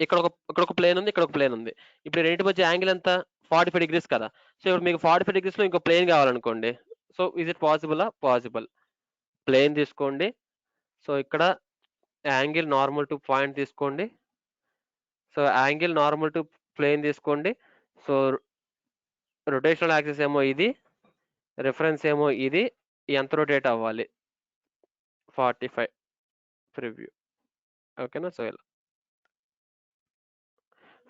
ఇక్కడ ఒక ప్లేన్ ఉంది, ఇక్కడ ఒక ప్లేన్ ఉంది. ఇప్పుడు రెండింటి మధ్య యాంగిల్ ఎంత? 45 degrees కదా. సో ఇప్పుడు మీకు 45 degrees లో ఇంకో ప్లేన్ కావాలనుకోండి. So is it possible? Possible. Plane తీసుకోండి. సో ఇక్కడ యాంగిల్ నార్మల్ టు పాయింట్ తీసుకోండి. So angle normal to plane తీసుకోండి. సో రొటేషనల్ యాక్సిస్ ఏమో ఇది, రిఫరెన్స్ ఏమో ఇది. ఎంత రొటేట్ అవ్వాలి? 45 ప్రివ్యూ. ఓకేనా. సో ఇలా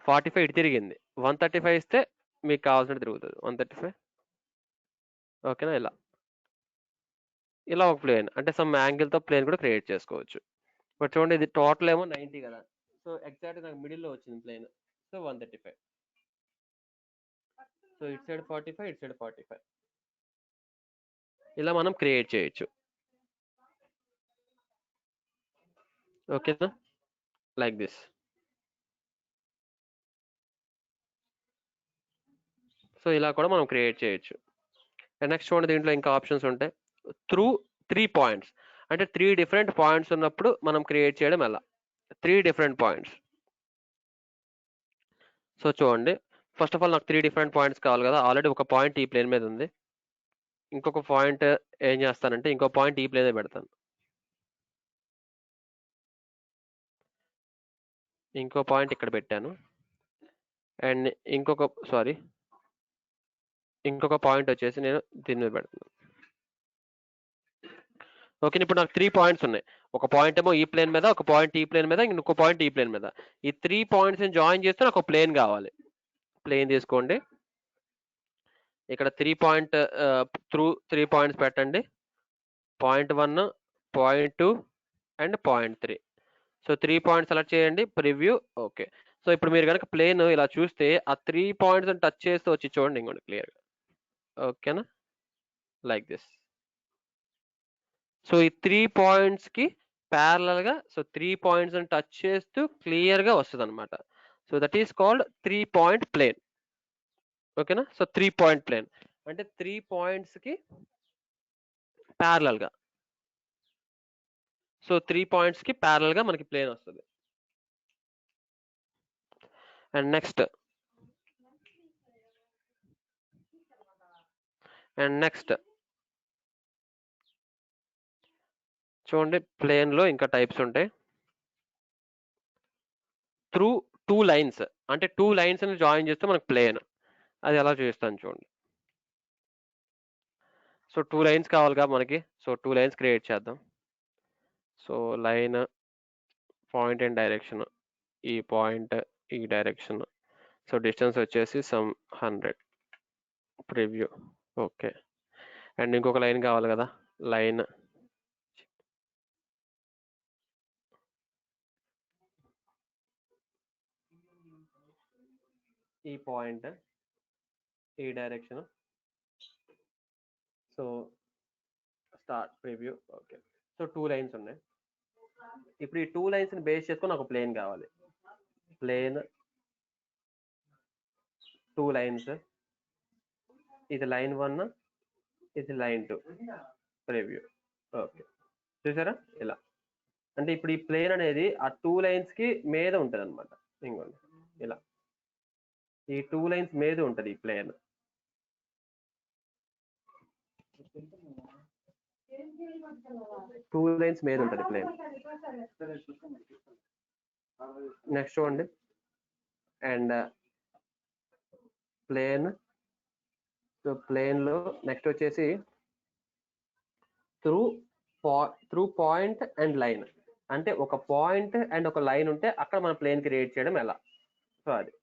45 ఇటు తిరిగింది. 135 ఇస్తే మీకు కావాల్సినట్టు తిరుగుతుంది. 135. ఓకేనా. ఇలా ఒక ప్లేన్ అంటే సమ్ యాంగిల్ తో ప్లేన్ కూడా క్రియేట్ చేసుకోవచ్చు. బట్ చూడండి, ఇది టోటల్ ఏమో 90 కదా. సో ఎగ్జాక్ట్ నాకు మిడిల్ లో వచ్చింది ప్లేన్. సో 135. సో ఇటు సైడ్ 45, ఇటు సైడ్ 45. ఇలా మనం క్రియేట్ చేయొచ్చు. ఓకేనా. Like this. సో ఇలా కూడా మనం క్రియేట్ చేయొచ్చు. అండ్ నెక్స్ట్ చూడండి, దీంట్లో ఇంకా ఆప్షన్స్ ఉంటాయి. త్రూ 3 పాయింట్స్ అంటే 3 డిఫరెంట్ పాయింట్స్ ఉన్నప్పుడు మనం క్రియేట్ చేయడం ఎలా? 3 డిఫరెంట్ పాయింట్స్. సో చూడండి, ఫస్ట్ ఆఫ్ ఆల్ నాకు 3 డిఫరెంట్ పాయింట్స్ కావాలి కదా. ఆల్రెడీ ఒక పాయింట్ ఈ ప్లేన్ మీద ఉంది. ఇంకొక పాయింట్ ఏం చేస్తానంటే ఇంకో పాయింట్ ఈ ప్లేన్ మీద పెడతాను. ఇంకో పాయింట్ ఇక్కడ పెట్టాను. అండ్ ఇంకొక పాయింట్ వచ్చేసి నేను దీని మీద పెడతాను. ఓకే. ఇప్పుడు నాకు 3 పాయింట్స్ ఉన్నాయి. ఒక పాయింట్ ఏమో ఈ ప్లేన్ మీద, ఒక పాయింట్ ఈ ప్లేన్ మీద, ఇంకొక పాయింట్ ఈ ప్లేన్ మీద. ఈ 3 పాయింట్స్ జాయిన్ చేస్తే నాకు ఒక ప్లేన్ కావాలి. ప్లేన్ తీసుకోండి. ఇక్కడ 3 పాయింట్స్ పెట్టండి. Point 1, point 2 and point 3. So 3 points select చేయండి. ప్రివ్యూ. ఓకే. సో ఇప్పుడు మీరు కనుక ప్లేన్ ఇలా చూస్తే ఆ 3 పాయింట్స్ టచ్ చేస్తూ వచ్చి చూడండి ఇంకోండి క్లియర్గా. ఓకేనా, లైక్ దిస్. సో ఈ 3 పాయింట్స్కి ప్యారలల్గా, సో 3 పాయింట్స్ టచ్ చేస్తూ క్లియర్గా వస్తుంది అనమాట. So that is called 3 point plane. ఓకేనా, సో 3 పాయింట్ ప్లేన్ అంటే 3 పాయింట్స్కి ప్యారలల్గా. సో 3 పాయింట్స్కి ప్యారలల్గా మనకి ప్లేన్ వస్తుంది. అండ్ నెక్స్ట్ చూడండి, ప్లేన్లో ఇంకా టైప్స్ ఉంటాయి. త్రూ 2 లైన్స్ అంటే 2 లైన్స్ని జాయిన్ చేస్తే మనకు ప్లేన్. అది ఎలా చూపిస్తాను చూడండి. సో 2 లైన్స్ కావాలిగా మనకి. సో 2 లైన్స్ క్రియేట్ చేద్దాం. So line point and direction, ఈ పాయింట్ ఈ డైరెక్షన్. సో డిస్టెన్స్ వచ్చేసి సమ్ 100. ప్రివ్యూ. ఓకే. అండ్ ఇంకొక లైన్ కావాలి కదా, లైన్ ఈ పాయింట్ ఈ direction. So start preview. Okay. So 2 lines ఉన్నాయి. ఇప్పుడు ఈ 2 లైన్స్ని బేస్ చేసుకొని ఒక ప్లేన్ కావాలి. ప్లేన్ 2 లైన్స్, ఇది లైన్ 1, ఇది లైన్ 2. ప్రివ్యూ. ఓకే, చూసారా ఇలా. అంటే ఇప్పుడు ఈ ప్లేన్ అనేది ఆ 2 లైన్స్కి మీద ఉంటుంది అనమాట. ఇంకోండి ఇలా ఈ 2 లైన్స్ మీద ఉంటుంది ఈ ప్లేన్. టూ లైన్స్ మీద ఉంటుంది ప్లేన్. నెక్స్ట్ చూడండి, అండ్ ప్లేన్. సో ప్లేన్లో నెక్స్ట్ వచ్చేసి త్రూ పాయింట్ అండ్ లైన్. అంటే ఒక పాయింట్ అండ్ ఒక లైన్ ఉంటే అక్కడ మన ప్లేన్ క్రియేట్ చేయడం ఎలా. సో అది.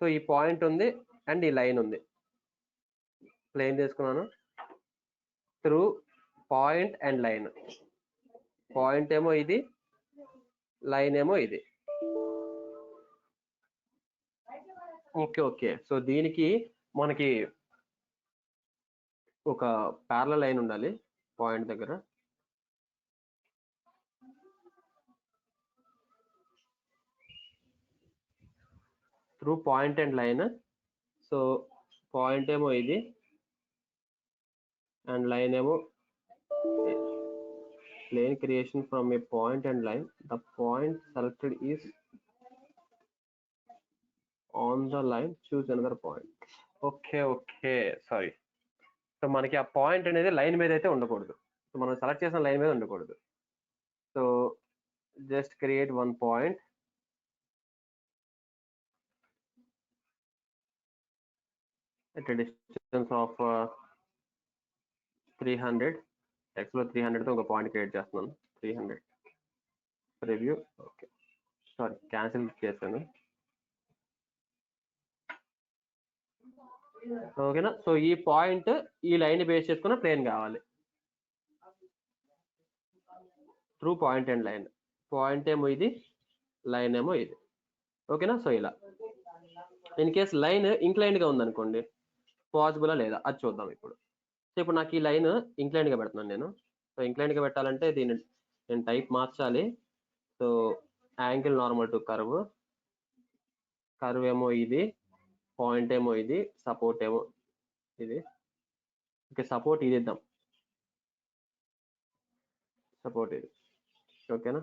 సో ఈ పాయింట్ ఉంది అండ్ ఈ లైన్ ఉంది. ప్లేన్ తీసుకున్నాను, through point and line. Point ఏమో ఇది, లైన్ ఏమో ఇది. ఓకే. సో దీనికి మనకి ఒక ప్యారలల్ లైన్ ఉండాలి పాయింట్ దగ్గర. Through point and line. So point ఏమో ఇది అండ్ లైన్ ఏమో plane creation from a point and line. The point selected is on the line. Choose another point. Okay sorry. So మనకి ఆ point అనేది line మీద అయితే ఉండకూడదు. సో మనం సెలెక్ట్ చేసిన లైన్ మీద ఉండకూడదు. So just create one point. at a distance of 300. X లో 300తో ఒక పాయింట్ క్రియేట్ చేస్తున్నాను. 300 రివ్యూ. ఓకే, సారీ క్యాన్సిల్ చేశాను. ఓకేనా. సో ఈ పాయింట్ ఈ లైన్ బేస్ చేసుకున్న ప్లేన్ కావాలి. Through point and line. Point ఏమో ఇది, లైన్ ఏమో ఇది. ఓకేనా. సో ఇలా ఇన్ కేస్ లైన్ ఇంక్లైన్డ్గా ఉందనుకోండి, పాసిబులా లేదా అది చూద్దాం ఇప్పుడు. సో ఇప్పుడు నాకు ఈ లైన్ ఇంక్లైన్డ్గా పెడుతున్నాను నేను. సో ఇంక్లైన్డ్గా పెట్టాలంటే దీన్ని నేను టైప్ మార్చాలి. So angle normal to curve. Curve ఏమో ఇది, పాయింట్ ఏమో ఇది, సపోర్ట్ ఏమో ఇది. ఓకే, సపోర్ట్ ఇది ఇద్దాం. సపోర్ట్ ఇది. ఓకేనా.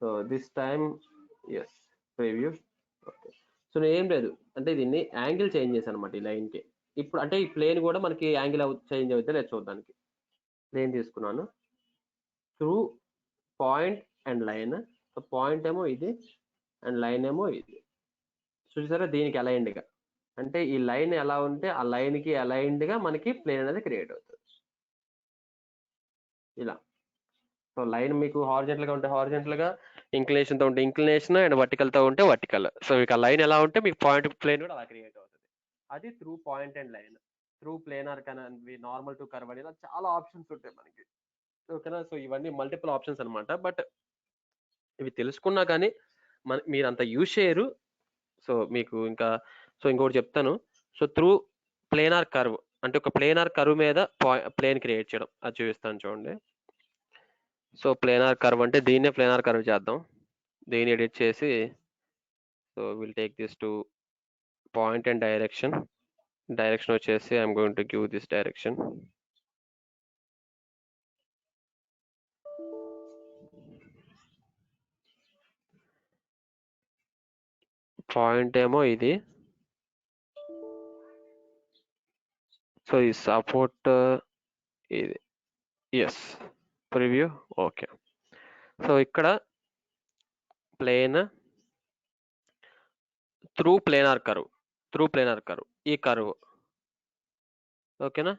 So this time is preview. Okay. So నేను ఏం లేదు అంటే దీన్ని యాంగిల్ చేంజ్ చేశాను అనమాట ఈ లైన్కి. ఇప్పుడు అంటే ఈ ప్లేన్ కూడా మనకి యాంగిల్ చేంజ్ అవుతుంది లేదు చూడడానికి. ప్లేన్ తీసుకున్నాను, through point and line. So point ఏమో ఇది అండ్ లైన్ ఏమో ఇది. చూసారా దీనికి అలైన్డ్గా. అంటే ఈ లైన్ ఎలా ఉంటే ఆ లైన్కి అలైన్డ్గా మనకి ప్లేన్ అనేది క్రియేట్ అవుతుంది ఇలా. సో లైన్ మీకు హారిజెంటల్గా ఉంటే హారిజెంటల్గా, ఇంక్లినేషన్తో ఉంటే ఇంక్లినేషన్, అండ్ వర్టికల్తో ఉంటే వర్టికల్. సో మీకు ఆ లైన్ ఎలా ఉంటే మీకు పాయింట్ ప్లేన్ కూడా అలా క్రియేట్ అవుతుంది. అది through point and line. Through planar కన్నా నార్మల్ టు కర్వ్ ఇలా చాలా ఆప్షన్స్ ఉంటాయి మనకి. ఓకేనా. సో ఇవన్నీ మల్టిపుల్ ఆప్షన్స్ అనమాట. బట్ ఇవి తెలుసుకున్నా కానీ మీరంత యూజ్ చేయరు. సో మీకు ఇంకా ఇంకోటి చెప్తాను. సో త్రూ ప్లేనార్ కర్వ్ అంటే ఒక ప్లేనార్ కర్వ్ మీద ప్లేన్ క్రియేట్ చేయడం అది చూపిస్తాను చూడండి. సో ప్లేనార్ కర్వ్ అంటే దీన్నే ప్లేనార్ కర్వ్ చేద్దాం. దీన్ని ఎడిట్ చేసి so will take this to point and direction వచ్చేసి I'm going to give this direction. Point ఏమో ఇది. సో ఈ సపోర్ట్ ఇది ఎస్ ప్రివ్యూ ఓకే. సో ఇక్కడ ప్లేన్ త్రూ ప్లేనార్ కర్వ్ ఈ కర్వ్ ఓకేనా,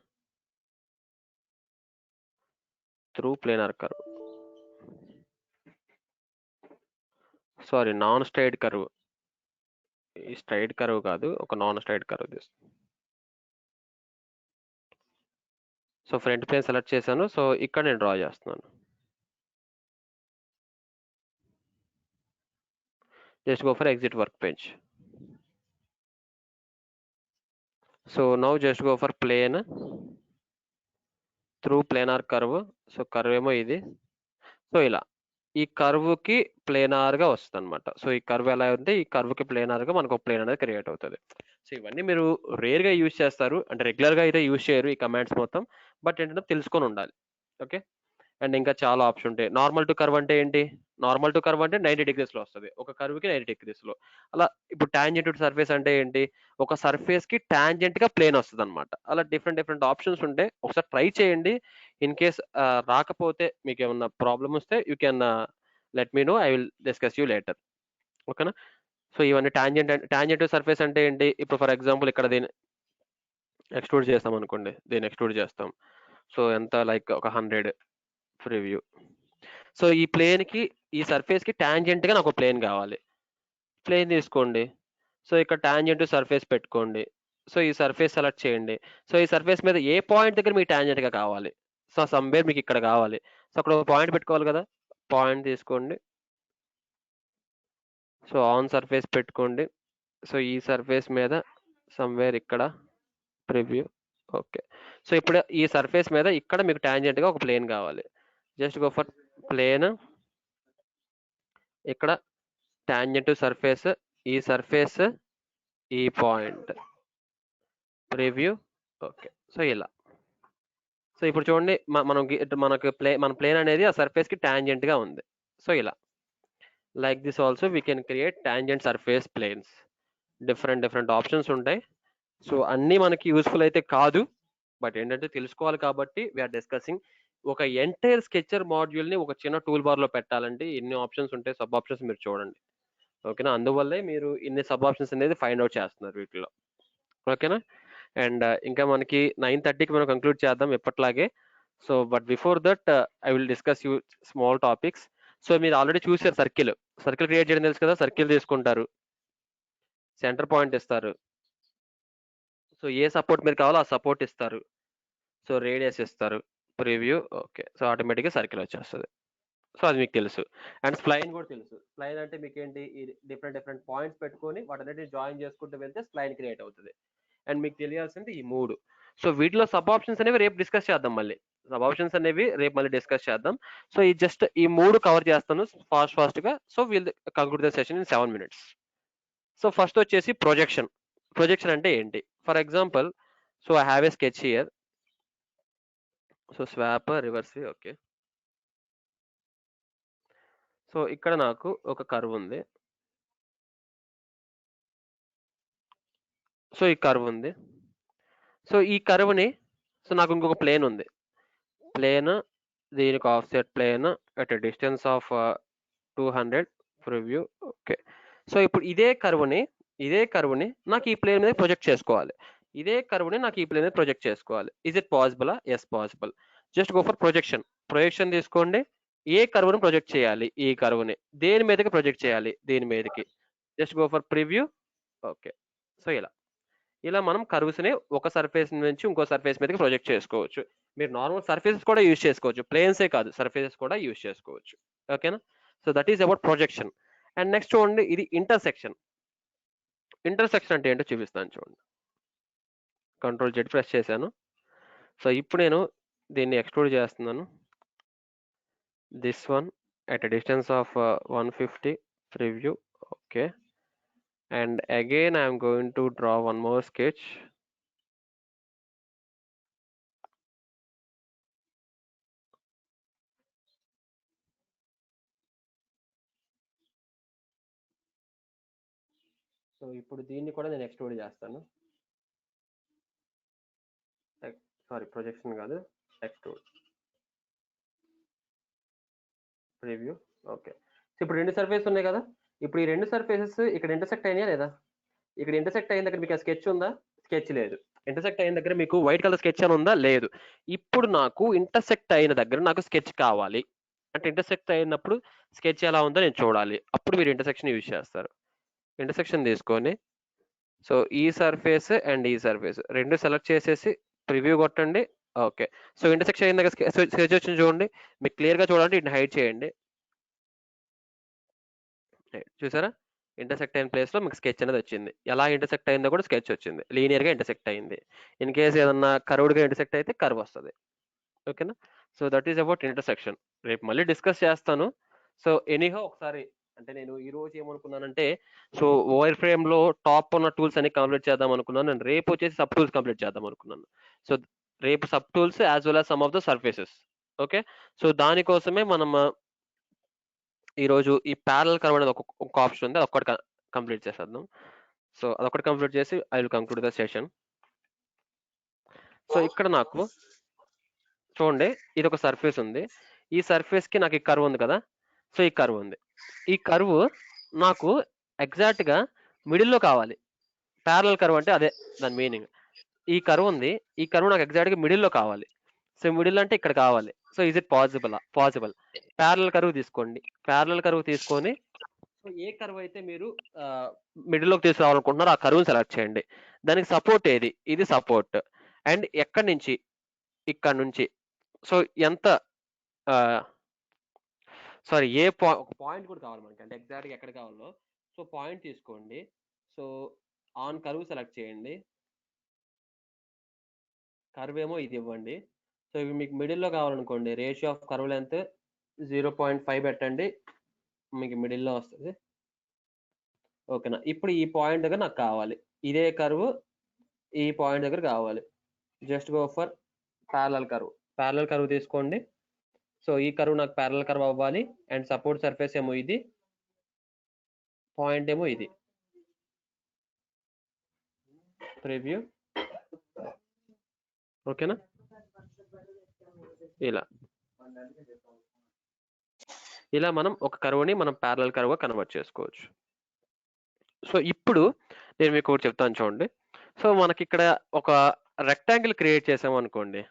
through planar curve sorry non straight curve, ఈ straight curve కాదు ఒక నాన్ స్ట్రైట్ కర్వ్ తీస్తాను. సో ఫ్రంట్ ప్లేన్ సెలెక్ట్ చేశాను. సో ఇక్కడ నేను డ్రా చేస్తున్నాను. Just go for exit workbench. So now just go for plane through planar curve. So curve ఏమో ఇది. సో ఇలా ఈ కర్వ్కి ప్లేనార్గా వస్తుంది అనమాట. సో ఈ కర్వ్ ఎలా ఉంది, ఈ కర్వ్కి ప్లేనార్గా మనకు ఒక ప్లేన్ అనేది క్రియేట్ అవుతుంది. సో ఇవన్నీ మీరు రేర్గా యూజ్ చేస్తారు, అంటే రెగ్యులర్గా అయితే యూజ్ చేయరు ఈ కమాండ్స్ మొత్తం, బట్ ఏంటంటే తెలుసుకొని ఉండాలి. ఓకే. అండ్ ఇంకా చాలా ఆప్షన్ ఉంటాయి. నార్మల్ టు కర్వ్ అంటే ఏంటి, నార్మల్ టు కర్వ్ అంటే 90 degreesలో వస్తుంది, ఒక కర్వ్కి 90 degreesలో. అలా ఇప్పుడు టాంజెంట్ టు సర్ఫేస్ అంటే ఏంటి, ఒక సర్ఫేస్కి టాంజెంట్గా ప్లేన్ వస్తుంది అనమాట. అలా డిఫరెంట్ ఆప్షన్స్ ఉంటాయి. ఒకసారి ట్రై చేయండి. ఇన్ కేస్ రాకపోతే మీకు ఏమన్నా ప్రాబ్లమ్ వస్తే you can let me know, I will discuss you later. ఓకేనా. సో ఇవన్నీ టాంజెంట్ టు సర్ఫేస్ అంటే ఏంటి, ఇప్పుడు ఫర్ ఎగ్జాంపుల్ ఇక్కడ దీన్ని ఎక్స్ట్రూడ్ చేస్తాం అనుకోండి, దీన్ని ఎక్స్ట్రూడ్ చేస్తాం. సో ఎంత లైక్ ఒక 100 ప్రివ్యూ. సో ఈ ప్లేన్కి ఈ సర్ఫేస్కి టాంజెంట్గా నాకు ప్లేన్ కావాలి. ప్లేన్ తీసుకోండి. సో ఇక్కడ టాంజెంట్ సర్ఫేస్ పెట్టుకోండి. సో ఈ సర్ఫేస్ సెలెక్ట్ చేయండి. సో ఈ సర్ఫేస్ మీద ఏ పాయింట్ దగ్గర మీకు టాంజెంట్గా కావాలి, సో సమ్వేర్ మీకు ఇక్కడ కావాలి. సో అక్కడ ఒక పాయింట్ పెట్టుకోవాలి కదా, పాయింట్ తీసుకోండి. సో ఆన్ సర్ఫేస్ పెట్టుకోండి. సో ఈ సర్ఫేస్ మీద సమ్వేర్ ఇక్కడ ప్రివ్యూ. ఓకే. సో ఇప్పుడు ఈ సర్ఫేస్ మీద ఇక్కడ మీకు టాంజెంట్గా ఒక ప్లేన్ కావాలి. జస్ట్ గో ఫర్ ప్లేన్, ఇక్కడ టాంజెంట్ టు సర్ఫేస్, ఈ సర్ఫేస్ ఈ పాయింట్ ప్రివ్యూ. ఓకే. సో ఇలా. సో ఇప్పుడు చూడండి మన ప్లేన్ అనేది ఆ సర్ఫేస్కి టాంజెంట్గా ఉంది. సో ఇలా like this also we can create tangent surface planes. Different options ఉంటాయి. సో అన్నీ మనకి యూస్ఫుల్ అయితే కాదు, బట్ ఏంటంటే తెలుసుకోవాలి కాబట్టి వీఆర్ డిస్కసింగ్. ఒక ఎంటైర్ స్కెచర్ మాడ్యూల్ని ఒక చిన్న టూల్ బార్లో పెట్టాలంటే ఎన్ని ఆప్షన్స్ ఉంటాయి, సబ్ ఆప్షన్స్ మీరు చూడండి. ఓకేనా. అందువల్లే మీరు ఇన్ని సబ్ ఆప్షన్స్ అనేది ఫైండ్ అవుట్ చేస్తున్నారు వీటిలో. ఓకేనా. అండ్ ఇంకా మనకి 9:30కి మనం కంక్లూడ్ చేద్దాం ఎప్పట్లాగే. So but before that I will discuss you small topics. So మీరు ఆల్రెడీ చూసారు, సర్కిల్ క్రియేట్ చేయడం తెలుసు కదా. సర్కిల్ తీసుకుంటారు, సెంటర్ పాయింట్ ఇస్తారు. సో ఏ సపోర్ట్ మీరు కావాలో ఆ సపోర్ట్ ఇస్తారు. సో రేడియస్ ఇస్తారు, ప్రివ్యూ. ఓకే. సో ఆటోమేటిక్గా సర్కిల్ వచ్చేస్తుంది. సో అది మీకు తెలుసు. అండ్ స్ప్లైన్ కూడా తెలుసు. స్ప్లైన్ అంటే మీకు ఏంటి, ఈ డిఫరెంట్ పాయింట్స్ పెట్టుకొని వాటన్నిటిని జాయిన్ చేసుకుంటూ వెళ్తే స్ప్లైన్ క్రియేట్ అవుతుంది. అండ్ మీకు తెలియాల్సింది ఈ 3. సో వీటిలో సబ్ ఆప్షన్స్ అనేవి రేపు డిస్కస్ చేద్దాం. మళ్ళీ డిస్కస్ చేద్దాం. సో ఈ జస్ట్ ఈ 3 కవర్ చేస్తాను ఫాస్ట్గా. So will conclude the session in 7 minutes. So first వచ్చేసి ప్రొజెక్షన్ అంటే ఏంటి. For example, so I have a sketch here. So swap reverse. Okay. So ఇక్కడ నాకు ఒక కర్వ్ ఉంది. సో ఈ కర్వ్ ఉంది. సో ఈ కర్వ్ని, సో నాకు ఇంకొక ప్లేన్ ఉంది. ప్లేన్, దీనికి offset plane at a distance of 200 preview. Okay. So ఇప్పుడు ఇదే కర్వ్ని నాకు ఈ ప్లేన్ మీద ప్రొజెక్ట్ చేసుకోవాలి. ఇజ్ ఇట్ పాసిబులా? Yes possible. Just go for projection తీసుకోండి. ఏ కర్వ్ని ప్రొజెక్ట్ చేయాలి, ఈ కర్వ్ని దేని మీదకి ప్రొజెక్ట్ చేయాలి, దీని మీదకి. Just go for preview. Okay. So ఇలా మనం కర్వ్స్ని ఒక సర్ఫేస్ నుంచి ఇంకో సర్ఫేస్ మీదకి ప్రొజెక్ట్ చేసుకోవచ్చు. మీరు నార్మల్ సర్ఫేసెస్ కూడా యూజ్ చేసుకోవచ్చు, ప్లేన్సే కాదు సర్ఫేసెస్ కూడా యూజ్ చేసుకోవచ్చు. ఓకేనా. So that is about projection. And next చూడండి, ఇది ఇంటర్సెక్షన్. ఇంటర్సెక్షన్ అంటే ఏంటో చూపిస్తాను చూడండి. కంట్రోల్ జెడ్ ప్రెస్ చేశాను. సో ఇప్పుడు నేను దీన్ని ఎక్స్ట్రూడ్ చేస్తున్నాను. This one at a distance of 150 preview. Okay, and again I am going to draw one more sketch. So ఇప్పుడు దీన్ని కూడా నేను ఎక్స్ట్రూడ్ చేస్తాను. సారీ, ప్రొజెక్షన్ కాదు, ఎక్స్ట్రూడ్ ప్రివ్యూ. ఓకే, సో ఇప్పుడు రెండు సర్ఫేస్ ఉన్నాయి కదా. ఇప్పుడు ఈ రెండు సర్ఫేసెస్ ఇక్కడ ఇంటర్సెక్ట్ అయినాయా లేదా? ఇక్కడ ఇంటర్సెక్ట్ అయిన దగ్గర మీకు ఆ స్కెచ్ ఉందా? స్కెచ్ లేదు. ఇంటర్సెక్ట్ అయిన దగ్గర మీకు వైట్ కలర్ స్కెచ్ అని ఉందా? లేదు. ఇప్పుడు నాకు ఇంటర్సెక్ట్ అయిన దగ్గర నాకు స్కెచ్ కావాలి అంటే, ఇంటర్సెక్ట్ అయినప్పుడు స్కెచ్ ఎలా ఉందో నేను చూడాలి. అప్పుడు మీరు ఇంటర్సెక్షన్ యూజ్ చేస్తారు. ఇంటర్సెక్షన్ తీసుకొని, సో ఈ సర్ఫేస్ అండ్ ఈ సర్ఫేస్ రెండు సెలెక్ట్ చేసేసి ప్రివ్యూ కొట్టండి. ఓకే, సో ఇంటర్సెక్షన్ అయిన దగ్గర స్కెచ్ వచ్చింది చూడండి. మీకు క్లియర్గా చూడాలంటే ఇట్ని హైడ్ చేయండి. చూసారా, ఇంటర్సెక్ట్ అయిన ప్లేస్లో మీకు స్కెచ్ అనేది వచ్చింది. ఎలా ఇంటర్సెక్ట్ అయిందో కూడా స్కెచ్ వచ్చింది. లీనియర్గా ఇంటర్సెక్ట్ అయింది. ఇన్ కేసు ఏదన్నా కర్వ్డ్గా ఇంటర్సెక్ట్ అయితే కర్వ్ వస్తుంది. ఓకేనా? So that is about intersection. రేపు మళ్ళీ డిస్కస్ చేస్తాను. సో ఎనీహో ఒకసారి అంటే నేను ఈ రోజు ఏమనుకున్నానంటే, సో వైర్ ఫ్రేమ్ లో టాప్ ఉన్న టూల్స్ అన్ని కంప్లీట్ చేద్దాం అనుకున్నాను. నేను రేపు వచ్చేసి సబ్ టూల్స్ కంప్లీట్ చేద్దాం అనుకున్నాను. సో రేపు sub tools as well as some of the surfaces. Okay, so దానికోసమే మనం ఈరోజు ఈ ప్యారల్ కర్వ్ అనేది ఒక ఆప్షన్ ఉంది, అదొక్కటి కంప్లీట్ చేసేద్దాం. సో అదొక్కటి కంప్లీట్ చేసి I will conclude the session. So ఇక్కడ నాకు చూడండి, ఇది ఒక సర్ఫేస్ ఉంది. ఈ సర్ఫేస్ కి నాకు ఈ కర్వ్ ఉంది కదా. సో ఈ కర్వ్ ఉంది. ఈ కర్వ్ నాకు ఎగ్జాక్ట్ గా మిడిల్లో కావాలి. ప్యారల్ కర్వ్ అంటే అదే దాని మీనింగ్. ఈ కర్వ్ ఉంది, ఈ కర్వ్ నాకు ఎగ్జాక్ట్ గా మిడిల్లో కావాలి. సో మిడిల్ అంటే ఇక్కడ కావాలి. So is it possible. Parallel curve తీసుకోండి. ప్యారల్ కర్వ్ తీసుకొని, సో ఏ కర్వ్ అయితే మీరు మిడిల్లోకి తీసుకురావాలనుకుంటున్నారో ఆ కర్వ్ని సెలెక్ట్ చేయండి. దానికి సపోర్ట్ ఏది? ఇది సపోర్ట్. అండ్ ఎక్కడి నుంచి? ఇక్కడ నుంచి. సో ఎంత సారీ, ఏ ఒక పాయింట్ కూడా కావాలి మనకి, అంటే ఎగ్జాక్ట్గా ఎక్కడ కావాలో. సో పాయింట్ తీసుకోండి. సో ఆన్ కర్వ్ సెలెక్ట్ చేయండి. కర్వ్ ఏమో ఇది ఇవ్వండి. సో ఇవి మీకు మిడిల్లో కావాలనుకోండి, రేషియో ఆఫ్ కర్వ్ లెంత్ 0.5 పెట్టండి, మీకు మిడిల్లో వస్తుంది. ఓకేనా? ఇప్పుడు ఈ పాయింట్ దగ్గర నాకు కావాలి, ఇదే కర్వ్ ఈ పాయింట్ దగ్గర కావాలి. Just go for parallel curve తీసుకోండి. సో ఈ కర్వ్ నాకు ప్యారలల్ కర్వ్ అవ్వాలి. అండ్ సపోర్ట్ సర్ఫేస్ ఏమో ఇది, పాయింట్ ఏమో ఇది. ప్రివ్యూ. ఓకేనా? ఇలా మనం ఒక కర్వ్ని మనం ప్యారలల్ కర్వ్గా కన్వర్ట్ చేసుకోవచ్చు. సో ఇప్పుడు నేను మీకు ఒకటి చెప్తాను చూడండి. సో మనకి ఇక్కడ ఒక రెక్టాంగిల్ క్రియేట్ చేసాము అనుకోండి.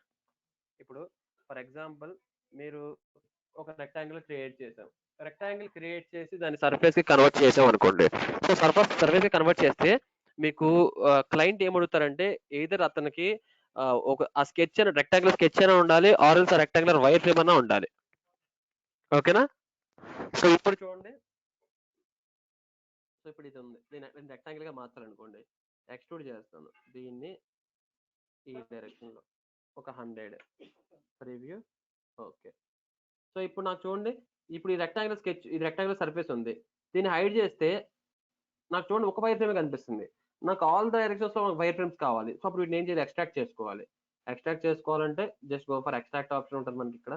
ఇప్పుడు ఫర్ ఎగ్జాంపుల్ మీరు ఒక రెక్టాంగిల్ క్రియేట్ చేసి దాన్ని సర్ఫేస్ కి కన్వర్ట్ చేసాం అనుకోండి. సో సర్ఫేస్ కి కన్వర్ట్ చేస్తే మీకు క్లయింట్ ఏమడుగుతారంటే, ఎయిదర్ అతనికి ఒక ఆ స్కెచ్ అయినా రెక్టాంగులర్ స్కెచ్ అయినా ఉండాలి, ఆర్ఎల్స్ రెక్టాంగులర్ వైర్ ఫ్రేమ్ అయినా ఉండాలి. ఓకేనా? సో ఇప్పుడు చూడండి, సో ఇప్పుడు ఇది ఉంది, నేను రెక్టాంగిల్ గా మార్చాలనుకోండి, ఎక్స్ట్రూడ్ చేస్తాను దీన్ని ఈ డైరెక్షన్ లో ఒక 100 ప్రివ్యూ. ఓకే, సో ఇప్పుడు నాకు చూడండి, ఇప్పుడు ఈ రెక్టాంగులర్ స్కెచ్, ఇది రెక్టాంగులర్ సర్ఫేస్ ఉంది, దీన్ని హైడ్ చేస్తే నాకు చూడండి ఒక వైర్ ఫ్రేమ్ కనిపిస్తుంది. నాకు ఆల్ డైరెక్షన్స్ లో వైర్ ఫ్రేమ్స్ కావాలి. సో అప్పుడు వీటిని ఏం చేయాలి? ఎక్స్ట్రాక్ట్ చేసుకోవాలి. ఎక్స్ట్రాక్ట్ చేసుకోవాలంటే just go for extract option ఉంటుంది మనకి ఇక్కడ,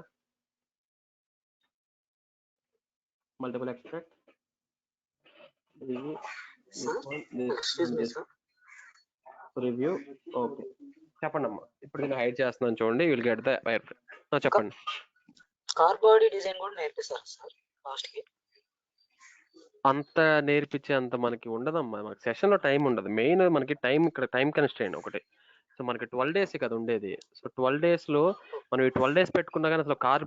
మల్టిపుల్ ఎక్స్ట్రాక్ట్. ప్రివ్యూ. ఓకే, చెప్పండి అమ్మా. ఇప్పుడు నేను హైడ్ చేస్తున్నాను చూడండి, will get the wire frame. చెప్పండి. కార్ బాడీ డిజైన్ కూడా నేర్పిస్తారు సార్ లాస్ట్ కి? అంత నేర్పించే అంత మనకి ఉండదమ్మా, మనకి సెషన్ లో టైం ఉండదు. మెయిన్ మనకి టైం, ఇక్కడ టైం కన్స్ట్రెయిన్ ఒకటి. సో మనకి 12 days కదా ఉండేది. సో 12 days లో మనం ఈ 12 days పెట్టుకున్నా కానీ అసలు కార్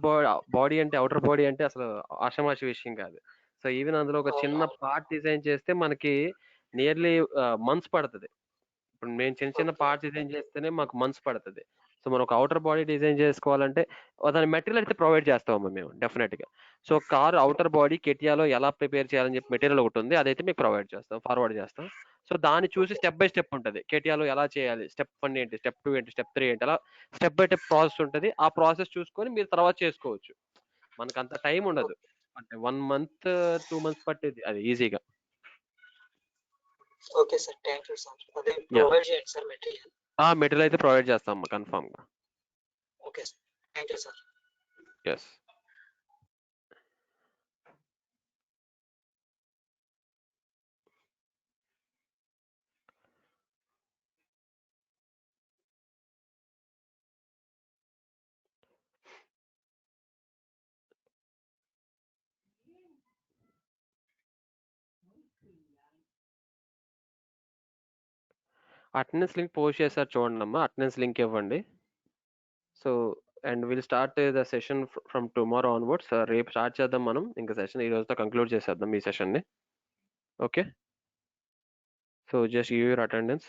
బాడీ అంటే, అవుటర్ బాడీ అంటే అసలు ఆషామాషి విషయం కాదు. సో ఈవెన్ అందులో ఒక చిన్న పార్ట్ డిజైన్ చేస్తే మనకి నియర్లీ మంత్స్ పడుతుంది. ఇప్పుడు మేము చిన్న పార్ట్స్ డిజైన్ చేస్తేనే మాకు మంత్స్ పడుతుంది. సో మనం ఒక అవుటర్ బాడీ డిజైన్ చేసుకోవాలంటే దాని మెటీరియల్ అయితే ప్రొవైడ్ చేస్తామమ్మా మేము డెఫినెట్గా. సో కార్ అవుటర్ బాడీ కెటియాలో ఎలా ప్రిపేర్ చేయాలని చెప్పి మెటీరియల్ ఒకటి ఉంది, అదైతే మీకు ప్రొవైడ్ చేస్తాం, ఫార్వర్డ్ చేస్తాం. సో దాన్ని చూసి స్టెప్ బై స్టెప్ ఉంటుంది, కెటియాలో ఎలా చేయాలి, స్టెప్ 1 ఏంటి, స్టెప్ 2 ఏంటి, స్టెప్ 3 ఏంటి, అలా స్టెప్ బై స్టెప్ ప్రాసెస్ ఉంటుంది. ఆ ప్రాసెస్ చూసుకొని మీరు తర్వాత చేసుకోవచ్చు. మనకు అంత టైం ఉండదు, అంటే 1 మంత్ 2 మంత్స్ పట్టేది అది ఈజీగా. Okay sir, thank you sir. అదే ప్రొవైడ్ చేయండి సార్ మెటీరియల్. మెటీరియల్ అయితే ప్రొవైడ్ చేస్తాం కన్ఫామ్గా. Okay sir, thank you sir. Yes. Attendance link post చేశారు చూడండి అమ్మా, అటెండెన్స్ లింక్ ఇవ్వండి. So and will start the session from tomorrow onwards. రేపు స్టార్ట్ చేద్దాం మనం, ఇంకా సెషన్ ఈ రోజుతో కంక్లూడ్ చేసేద్దాం ఈ సెషన్ని. Okay, so just give your attendance.